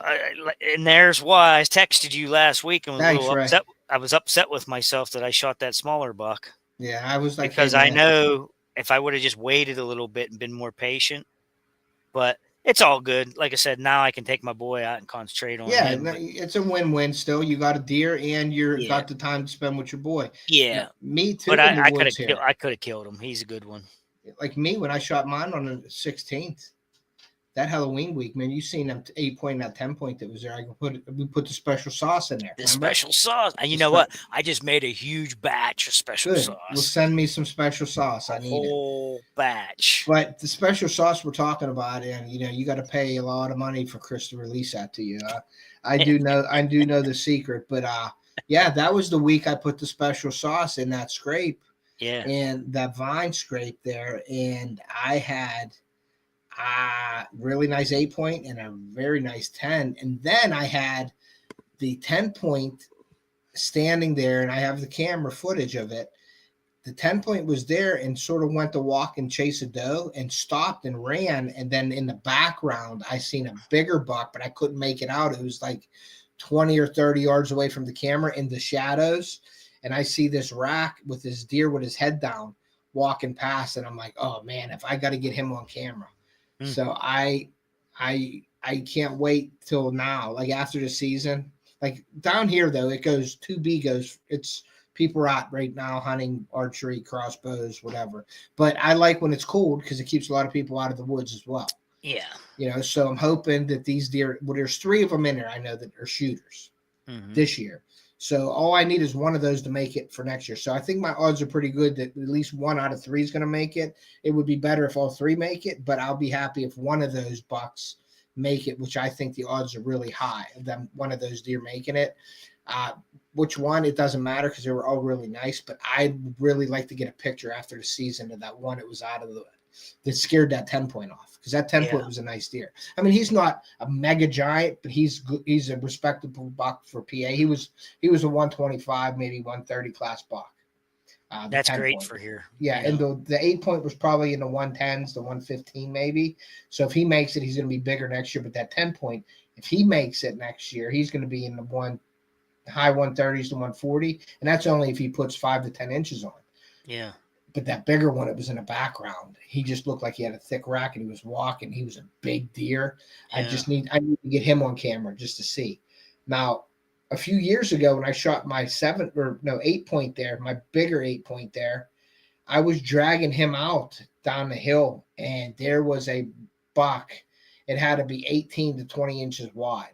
and there's why I texted you last week and was a little upset. I was upset with myself that I shot that smaller buck. Yeah, I was like, because I know if I would have just waited a little bit and been more patient, but it's all good. Like I said, now I can take my boy out and concentrate on him. Yeah, it's a win-win still. You got a deer and you're got the time to spend with your boy. Yeah. Me too. But I could have killed him. He's a good one. Like me, when I shot mine on the 16th, that Halloween week, man, you seen that 8-point, that 10-point that was there. We put the special sauce in there. The special sauce. And you know what? I just made a huge batch of special sauce. Well, send me some special sauce. I need a whole batch. But the special sauce we're talking about, and you got to pay a lot of money for Chris to release that to you. I do know the secret, but that was the week I put the special sauce in that scrape. Yeah. And that vine scrape there, and I had really nice 8-point and a very nice 10. And then I had the 10-point standing there, and I have the camera footage of it. the 10 point was there and sort of went to walk and chase a doe and stopped and ran. And then in the background, I seen a bigger buck, but I couldn't make it out. It was like 20 or 30 yards away from the camera in the shadows. And I see this rack with this deer with his head down walking past. And I'm like, oh man, if I got to get him on camera. So I can't wait till now, like after the season, like down here though, it goes 2B goes, it's people are out right now hunting archery, crossbows, whatever. But I like when it's cold because it keeps a lot of people out of the woods as well. Yeah. You know, so I'm hoping that these deer, well, there's 3 of them in there I know that are shooters this year. So all I need is one of those to make it for next year. So I think my odds are pretty good that at least 1 out of 3 is going to make it. It would be better if all 3 make it, but I'll be happy if one of those bucks make it, which I think the odds are really high of them, one of those deer making it. Which one, it doesn't matter because they were all really nice, but I'd really like to get a picture after the season of that one that was out of the, that scared that 10 point off, because that 10 point was a nice deer. I mean, he's not a mega giant, but he's a respectable buck for PA. He was a 125, maybe 130 class buck. That's great for here. Yeah, and the 8 point was probably in the 110s, the 115 maybe. So if he makes it, he's going to be bigger next year. But that 10 point, if he makes it next year, he's going to be in the high 130s to 140, and that's only if he puts 5 to 10 inches on. Yeah. But that bigger one, it was in the background. He just looked like he had a thick rack, and he was walking. He was a big deer. Yeah. I need to get him on camera just to see. Now, a few years ago when I shot my 8 point there, my bigger 8 point there, I was dragging him out down the hill, and there was a buck. It had to be 18 to 20 inches wide.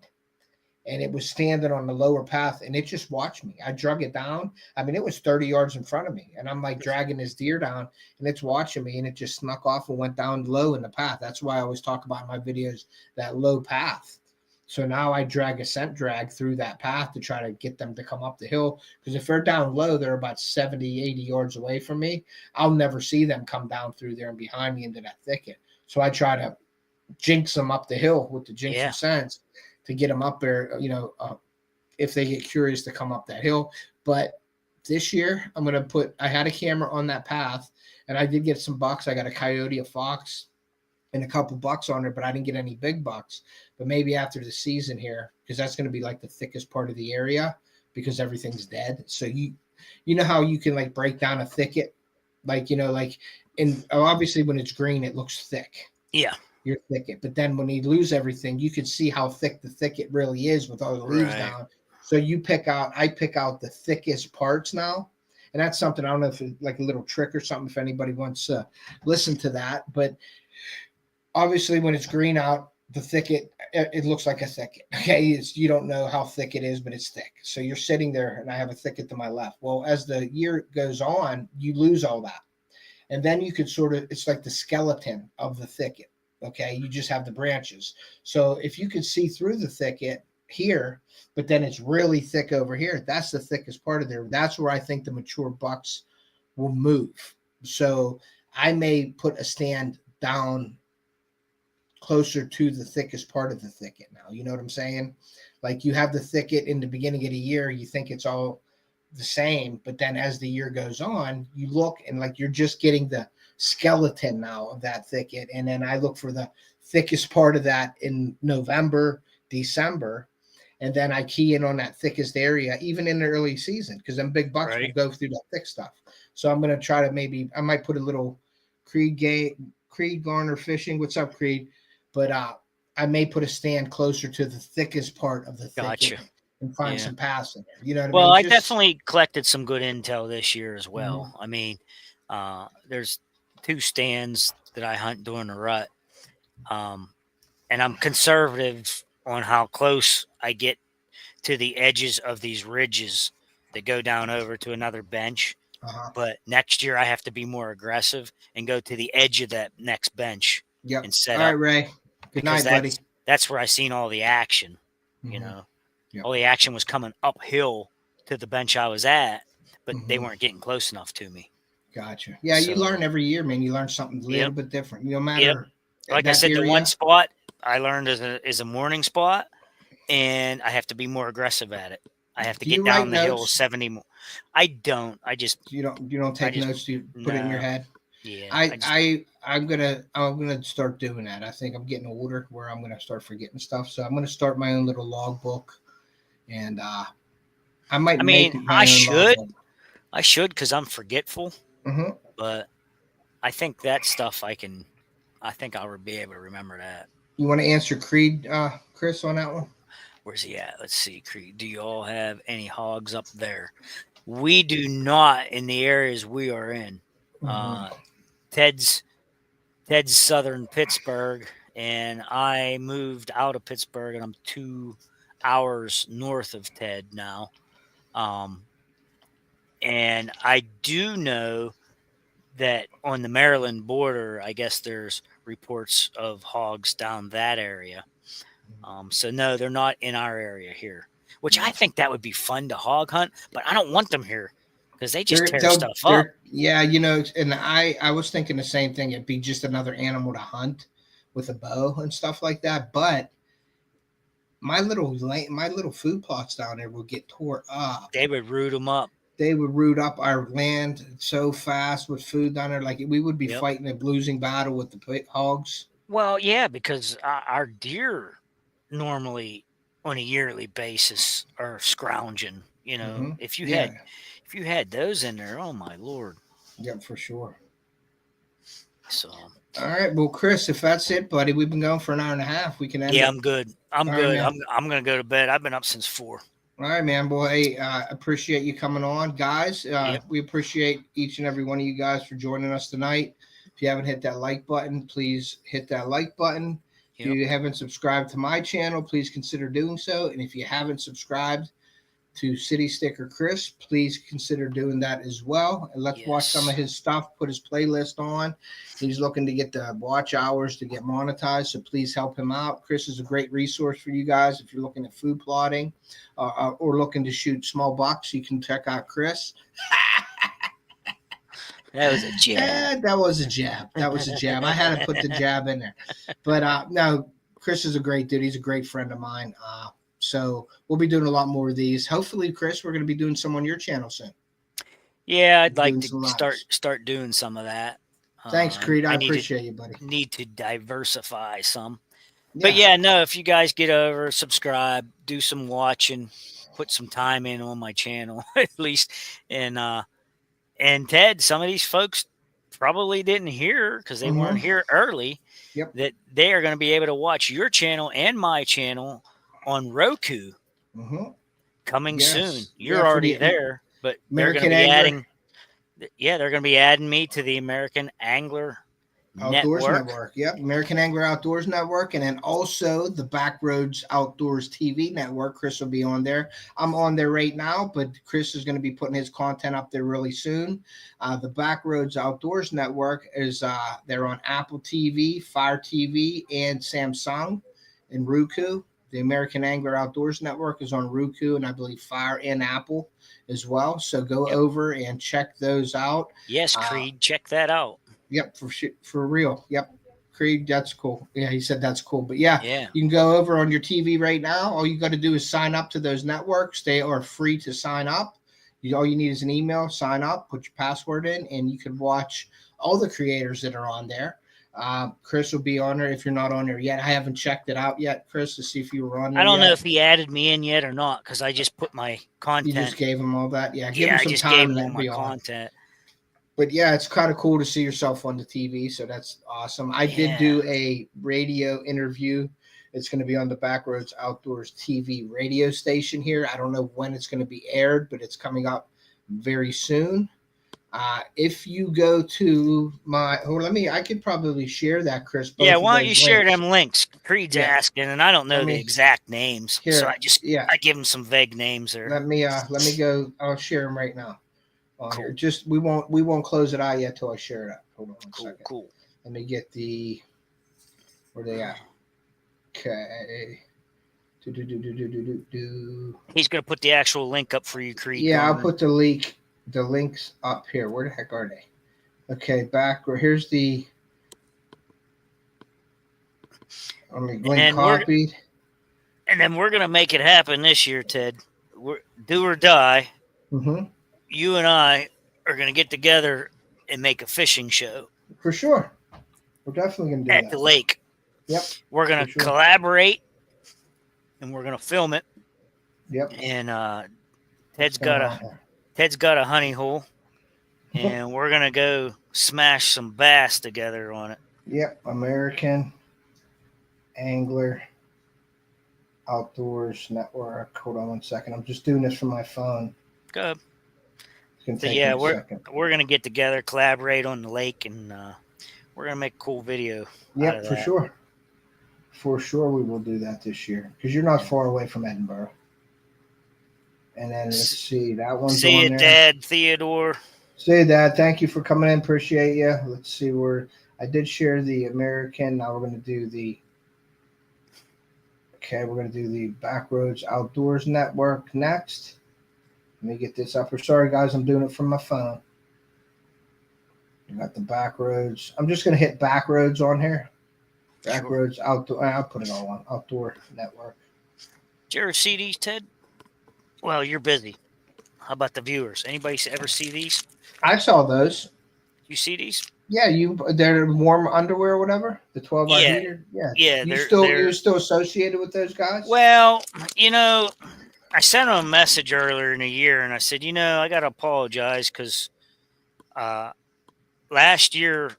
And it was standing on the lower path, and it just watched me. I drug it down. I mean, it was 30 yards in front of me, and I'm like dragging this deer down, and it's watching me, and it just snuck off and went down low in the path. That's why I always talk about in my videos that low path. So now I drag a scent drag through that path to try to get them to come up the hill, because if they're down low, they're about 70, 80 yards away from me. I'll never see them come down through there and behind me into that thicket. So I try to jinx them up the hill with the jinx of scents to get them up there, if they get curious to come up that hill. But this year, I had a camera on that path, and I did get some bucks. I got a coyote, a fox, and a couple bucks on there, but I didn't get any big bucks. But maybe after the season here, because that's going to be like the thickest part of the area because everything's dead. So you know how you can like break down a thicket, obviously when it's green, it looks thick. Yeah. Your thicket, but then when you lose everything, you can see how thick the thicket really is with all the leaves down. So I pick out the thickest parts now, and that's something, I don't know if it's like a little trick or something, if anybody wants to listen to that. But obviously when it's green out, the thicket, it looks like a thicket. Okay, you don't know how thick it is, but it's thick. So you're sitting there, and I have a thicket to my left. Well, as the year goes on, you lose all that, and then you could it's like the skeleton of the thicket. Okay, you just have the branches. So if you could see through the thicket here, but then it's really thick over here, that's the thickest part of there. That's where I think the mature bucks will move. So I may put a stand down closer to the thickest part of the thicket now. You know what I'm saying? Like you have the thicket in the beginning of the year, you think it's all the same, but then as the year goes on, you look and like you're just getting the skeleton now of that thicket, and then I look for the thickest part of that in November, December, and then I key in on that thickest area even in the early season, because them big bucks will go through that thick stuff. So I'm going to try to I might put a little Creed Garner fishing. What's up, Creed? But I may put a stand closer to the thickest part of the thicket and find some paths in there. You know what I mean? Well, I definitely collected some good intel this year as well. Mm-hmm. I mean, there's 2 stands that I hunt during the rut. And I'm conservative on how close I get to the edges of these ridges that go down over to another bench. But next year I have to be more aggressive and go to the edge of that next bench and set up. All right, Ray. Good night, buddy. That's where I seen all the action, all the action was coming uphill to the bench I was at, but they weren't getting close enough to me. Gotcha. Yeah, you learn every year, man. You learn something a little bit different. No matter. Like I said, the one spot I learned is a morning spot, and I have to be more aggressive at it. I have to Do get you write down the hill notes? 70 more. I don't. I just You don't take just notes. You put it in your no. head. Yeah. I'm gonna start doing that. I think I'm getting older where I'm gonna start forgetting stuff. So I'm gonna start my own little logbook, and I might I make mean, my own logbook. I should because I'm forgetful. Hmm. But I think that stuff I think I'll be able to remember that. You want to answer Creed, Chris, on that one? Where's he at? Let's see, Creed. Do you all have any hogs up there? We do not in the areas we are in. Mhm. Ted's southern Pittsburgh, and I moved out of Pittsburgh, and I'm 2 hours north of Ted now. And I do know that on the Maryland border, I guess there's reports of hogs down that area. So no, they're not in our area here, which I think that would be fun to hog hunt, but I don't want them here because they just tear stuff up. Yeah, and I was thinking the same thing. It'd be just another animal to hunt with a bow and stuff like that. But my little food plots down there will get tore up. They would root them up. They would root up our land so fast with food down there. Like we would be Yep. fighting a losing battle with the hogs. Well, yeah, because our deer normally on a yearly basis are scrounging. You know, Mm-hmm. if you had those in there, oh my Lord. Yep, for sure. So all right, well, Chris, if that's it, buddy, we've been going for an hour and a half. We can end. Yeah, it. I'm good. I'm All good. right, I'm gonna go to bed. I've been up since 4. All right, man. Boy, hey, appreciate you coming on, guys. Yep. We appreciate each and every one of you guys for joining us tonight. If you haven't hit that like button, please hit that like button. If you haven't subscribed to my channel, please consider doing so. And if you haven't subscribed to City Sticker Chris, please consider doing that as well. And let's watch some of his stuff, put his playlist on. He's looking to get the watch hours to get monetized, so please help him out. Chris is a great resource for you guys if you're looking at food plotting or looking to shoot small bucks. You can check out Chris. That was a jab. That was a jab. That was a jab. I had to put the jab in there. But no, Chris is a great dude. He's a great friend of mine. So we'll be doing a lot more of these. Hopefully, Chris, we're going to be doing some on your channel soon. Yeah, I'd like to start doing some of that. Thanks, Creed. I appreciate you, buddy. Need to diversify some. Yeah. But yeah, no, if you guys get over, subscribe, do some watching, put some time in on my channel at least. And Ted, some of these folks probably didn't hear because they weren't here early. Yep. That they are going to be able to watch your channel and my channel on RUKU coming soon. You're already there, but they're going to be adding. Yeah, they're going to be adding me to the American Angler Outdoors Network. Yep, American Angler Outdoors Network, and then also the Backroads Outdoors TV Network. Chris will be on there. I'm on there right now, but Chris is going to be putting his content up there really soon. The Backroads Outdoors Network is they're on Apple TV, Fire TV, and Samsung, and RUKU. The American Angler Outdoors Network is on RUKU, and I believe Fire and Apple as well. So go over and check those out. Yes, Creed, check that out. Yep, for real. Yep, Creed, that's cool. Yeah, he said that's cool. But yeah, you can go over on your TV right now. All you got to do is sign up to those networks. They are free to sign up. All you need is an email, sign up, put your password in, and you can watch all the creators that are on there. Chris will be on there if you're not on there yet. I haven't checked it out yet, Chris, to see if you were on there. I don't know if he added me in yet or not because I just put my content. You just gave him all that? Yeah, give him some time and be on. Content. But yeah, it's kind of cool to see yourself on the TV, so that's awesome. I did do a radio interview. It's going to be on the Backroads Outdoors TV radio station here. I don't know when it's going to be aired, but it's coming up very soon. If you go to I could probably share that, Chris. Yeah, why don't you share them links? Creed's asking, and I don't know the exact names, so I give him some vague names there. Let me go. I'll share them right now. Here. Just we won't close it out yet till I share it up. Hold on one second. Cool. Let me get where they at. Okay. He's gonna put the actual link up for you, Creed. Yeah, I'll put the links up here. Where the heck are they? Okay, here's the link copied. And then we're gonna make it happen this year, Ted. do or die. Mm-hmm. You and I are going to get together and make a fishing show For sure. We're definitely going to do at that. the lake. Yep. We're going For to sure. collaborate, and we're going to film it. Yep. And What's Ted's going got on a here? Ted's got a honey hole, and we're going to go smash some bass together on it. Yep. American Angler Outdoors Network. Hold on 1 second. I'm just doing this from my phone. Good. It's going to So take yeah, me a second. we're going to get together, collaborate on the lake, and we're going to make a cool video. Yep, for sure. For sure, we will do that this year because you're not far away from Edinburgh. And then let's see, that one's See on you, there. Dad, Theodore. See that. Thank you for coming in. Appreciate you. Let's see where I did share the American. Now we're going to do the. Okay, we're going to do the Backroads Outdoors Network next. Let me get this up. Sorry, guys, I'm doing it from my phone. You got the Backroads. I'm just going to hit Backroads on here. Backroads Outdoor. I'll put it all on Outdoor Network. Did you ever see these, Ted? Well, you're busy. How about the viewers? Anybody ever see these? I saw those. You see these? Yeah, they're warm underwear or whatever. The 12-hour Yeah. heater. Yeah. Yeah, You're still associated with those guys? Well, I sent them a message earlier in the year, and I said, I got to apologize because last year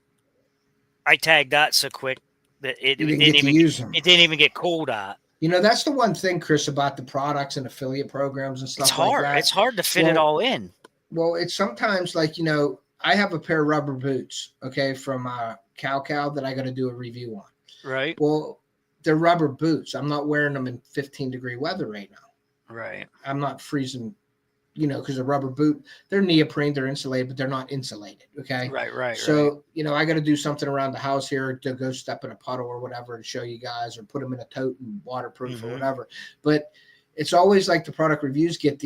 I tagged out so quick that it you didn't didn't get to use them. It didn't even get cold out. That's the one thing, Chris, about the products and affiliate programs and stuff It's hard. like that. It's hard to fit it all in. Well, it's sometimes like, I have a pair of rubber boots, okay, from Cow that I got to do a review on. Right. Well, they're rubber boots. I'm not wearing them in 15-degree weather right now. Right. I'm not freezing, because a rubber boot, they're neoprene, they're insulated, but they're not insulated, okay? Right. So, I got to do something around the house here to go step in a puddle or whatever and show you guys or put them in a tote and waterproof or whatever. But it's always like the product reviews get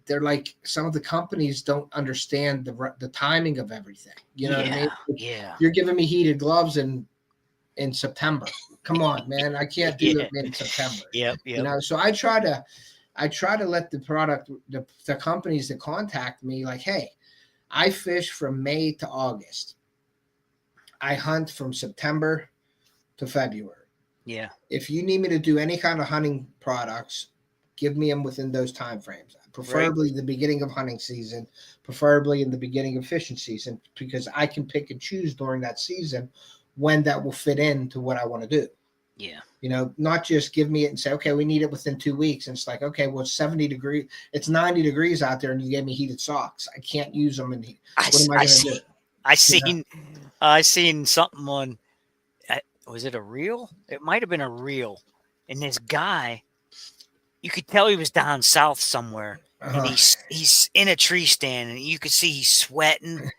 they're like some of the companies don't understand the timing of everything. You know what I mean? Yeah. You're giving me heated gloves in September. Come on, man. I can't do it in September. Yep. So I try to let the companies that contact me like, hey, I fish from May to August. I hunt from September to February. Yeah. If you need me to do any kind of hunting products, give me them within those time frames. Preferably the beginning of hunting season, preferably in the beginning of fishing season, because I can pick and choose during that season when that will fit into what I want to do. Yeah. Not just give me it and say, okay, we need it within 2 weeks. And it's like, okay, well, it's 70 degrees. It's 90 degrees out there and you gave me heated socks. I can't use them. What am I going to do? I seen something on, was it a reel? It might've been a reel. And this guy, you could tell he was down south somewhere. And he's in a tree stand and you could see he's sweating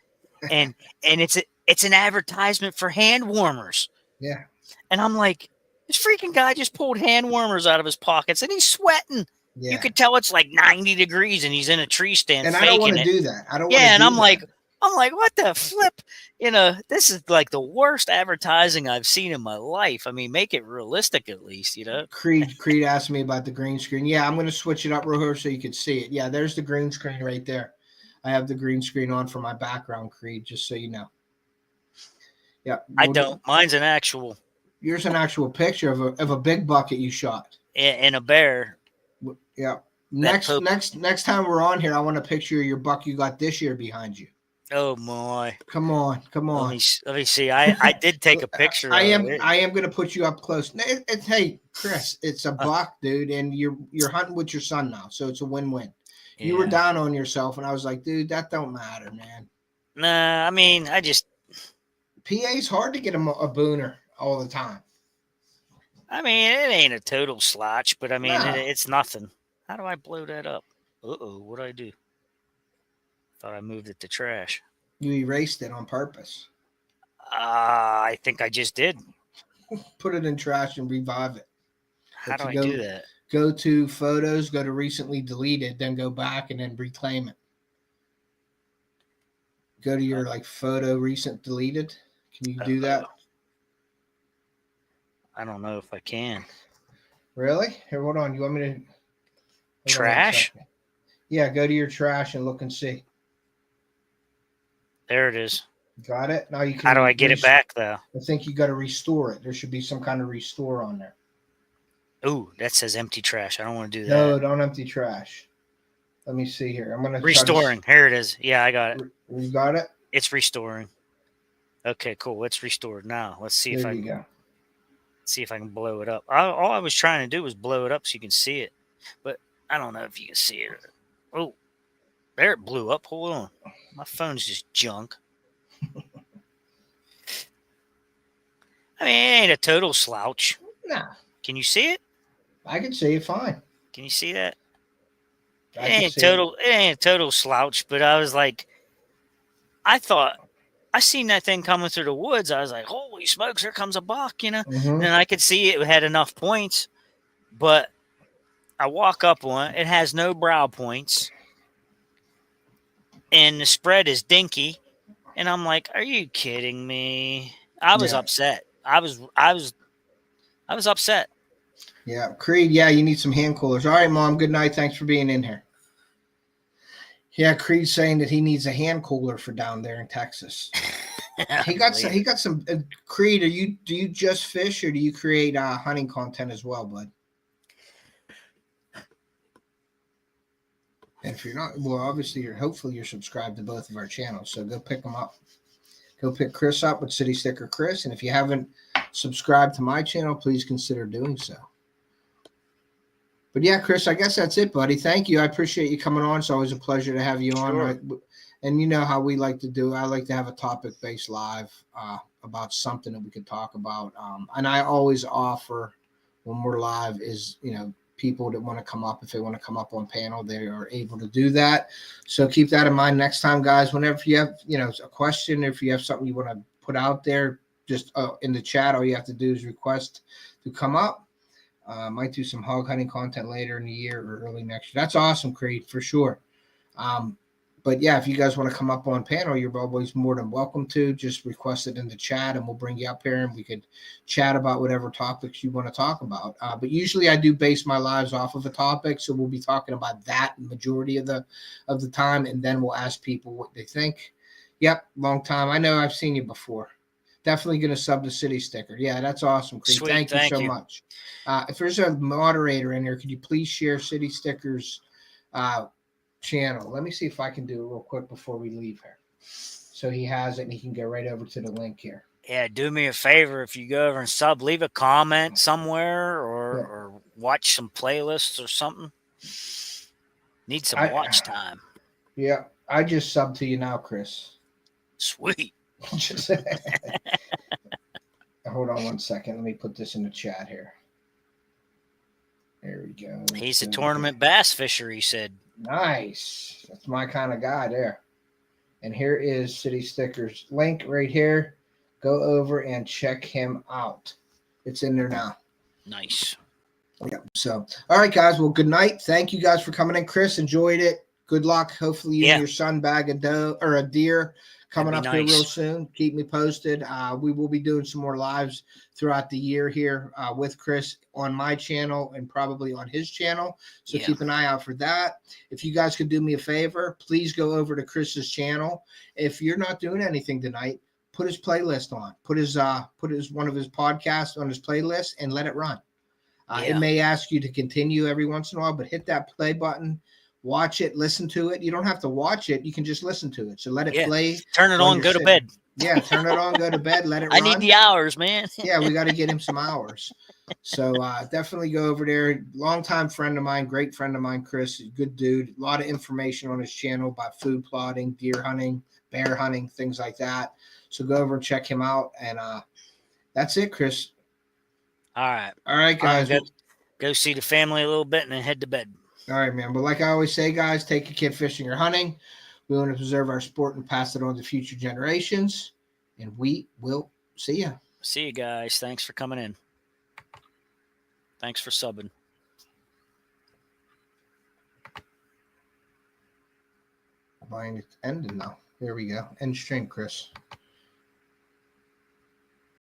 and it's an advertisement for hand warmers. Yeah. And I'm like, this freaking guy just pulled hand warmers out of his pockets and he's sweating. Yeah. You could tell it's like 90 degrees and he's in a tree stand. And I don't want to do that. I don't want to. Yeah. And I'm like, what the flip? This is like the worst advertising I've seen in my life. I mean, make it realistic at least, Creed asked me about the green screen. Yeah, I'm going to switch it up real here so you can see it. Yeah, there's the green screen right there. I have the green screen on for my background, Creed, just so you know. Yeah. I don't. Mine's an actual. Yours an actual picture of a big bucket you shot. And a bear. Yeah. Next time we're on here, I want a picture of your buck you got this year behind you. Oh my! Come on! Let me see. I did take a picture. I am going to put you up close. Hey, Chris, it's a buck, dude, and you're hunting with your son now, so it's a win-win. Yeah. You were down on yourself, and I was like, dude, that don't matter, man. Nah, I mean, PA's hard to get a booner all the time. I mean, it ain't a total slouch, but I mean, it's nothing. How do I blow that up? What do I do? Thought I moved it to trash. You erased it on purpose. I think I just did. Put it in trash and revive it. How do I do that? Go to photos, go to recently deleted, then go back and then reclaim it. Go to your photo recent deleted. Can you do that? I don't know if I can. Really? Here, hold on. You want me to trash? Yeah, go to your trash and look and see. There it is. Got it? Now you can. How do I get it back, though? I think you got to restore it. There should be some kind of restore on there. Ooh, that says empty trash. I don't want to do that. No, don't empty trash. Let me see here. I'm gonna restoring. Here it is. Yeah, I got it. You got it? It's restoring. Okay, cool. It's restored now. Let's see There you go. See if I can blow it up. All I was trying to do was blow it up so you can see it, but I don't know if you can see it. Oh, there it blew up. Hold on. My phone's just junk. I mean, it ain't a total slouch. Nah. Can you see it? I can see it fine. Can you see that? It It ain't a total slouch, but I was like, I thought I seen that thing coming through the woods. I was like, holy smokes, here comes a buck, you know? Mm-hmm. And I could see it had enough points, but I walk up on it. It has no brow points. And the spread is dinky. And I'm like, are you kidding me? I was upset. I was upset. Yeah. Creed, yeah, you need some hand coolers. All right, Mom. Good night. Thanks for being in here. Yeah, Creed's saying that he needs a hand cooler for down there in Texas. He got some. Creed, do you just fish or do you create hunting content as well, bud? And if you're not, well, obviously hopefully you're subscribed to both of our channels. So go pick them up. Go pick Chris up with City Sticker Chris. And if you haven't subscribed to my channel, please consider doing so. But yeah, Chris, I guess that's it, buddy. Thank you. I appreciate you coming on. It's always a pleasure to have you on. And you know how we like to do. I like to have a topic-based live about something that we could talk about. And I always offer when we're live is, people that want to come up, if they want to come up on panel, they are able to do that. So keep that in mind next time, guys. Whenever you have, a question, if you have something you want to put out there, just in the chat, all you have to do is request to come up. Might do some hog hunting content later in the year or early next year. That's awesome, Creed, for sure. But yeah, if you guys want to come up on panel, you're always more than welcome to. Just request it in the chat and we'll bring you up here and we could chat about whatever topics you want to talk about. But usually I do base my lives off of a topic. So we'll be talking about that majority of the time. And then we'll ask people what they think. Yep. Long time. I know I've seen you before. Definitely going to sub the City Sticker. Yeah, that's awesome, Creed. Sweet, Thank you so much. If there's a moderator in here, could you please share City Sticker's channel? Let me see if I can do it real quick before we leave here. So he has it and he can go right over to the link here. Yeah, do me a favor. If you go over and sub, leave a comment somewhere or watch some playlists or something. Need some watch time. Yeah, I just subbed to you now, Chris. Sweet. Hold on one second. Let me put this in the chat here. There we go. He's a tournament bass fisher, he said. Nice. That's my kind of guy there. And here is City Sticker's link right here. Go over and check him out. It's in there now. Nice. Yeah. So, all right, guys. Well, good night. Thank you guys for coming in. Chris, enjoyed it. Good luck. Hopefully you and your son bag a doe or a deer coming up here real soon. Keep me posted. We will be doing some more lives throughout the year here with Chris on my channel and probably on his channel. So keep an eye out for that. If you guys could do me a favor, please go over to Chris's channel. If you're not doing anything tonight, put his playlist on. Put his one of his podcasts on his playlist and let it run. It may ask you to continue every once in a while, but hit that play button. Watch it, listen to it. You don't have to watch it. You can just listen to it. So let it play. Turn it on, go to bed. Yeah, turn it on, go to bed, let it run. I need the hours, man. Yeah, we got to get him some hours. So definitely go over there. Longtime friend of mine, great friend of mine, Chris. Good dude. A lot of information on his channel about food plotting, deer hunting, bear hunting, things like that. So go over and check him out. And that's it, Chris. All right. All right, guys. Go see the family a little bit and then head to bed. All right, man. But like I always say, guys, take a kid fishing or hunting. We want to preserve our sport and pass it on to future generations. And we will see you. See you guys. Thanks for coming in. Thanks for subbing. Mine is ending now. There we go. End stream, Chris.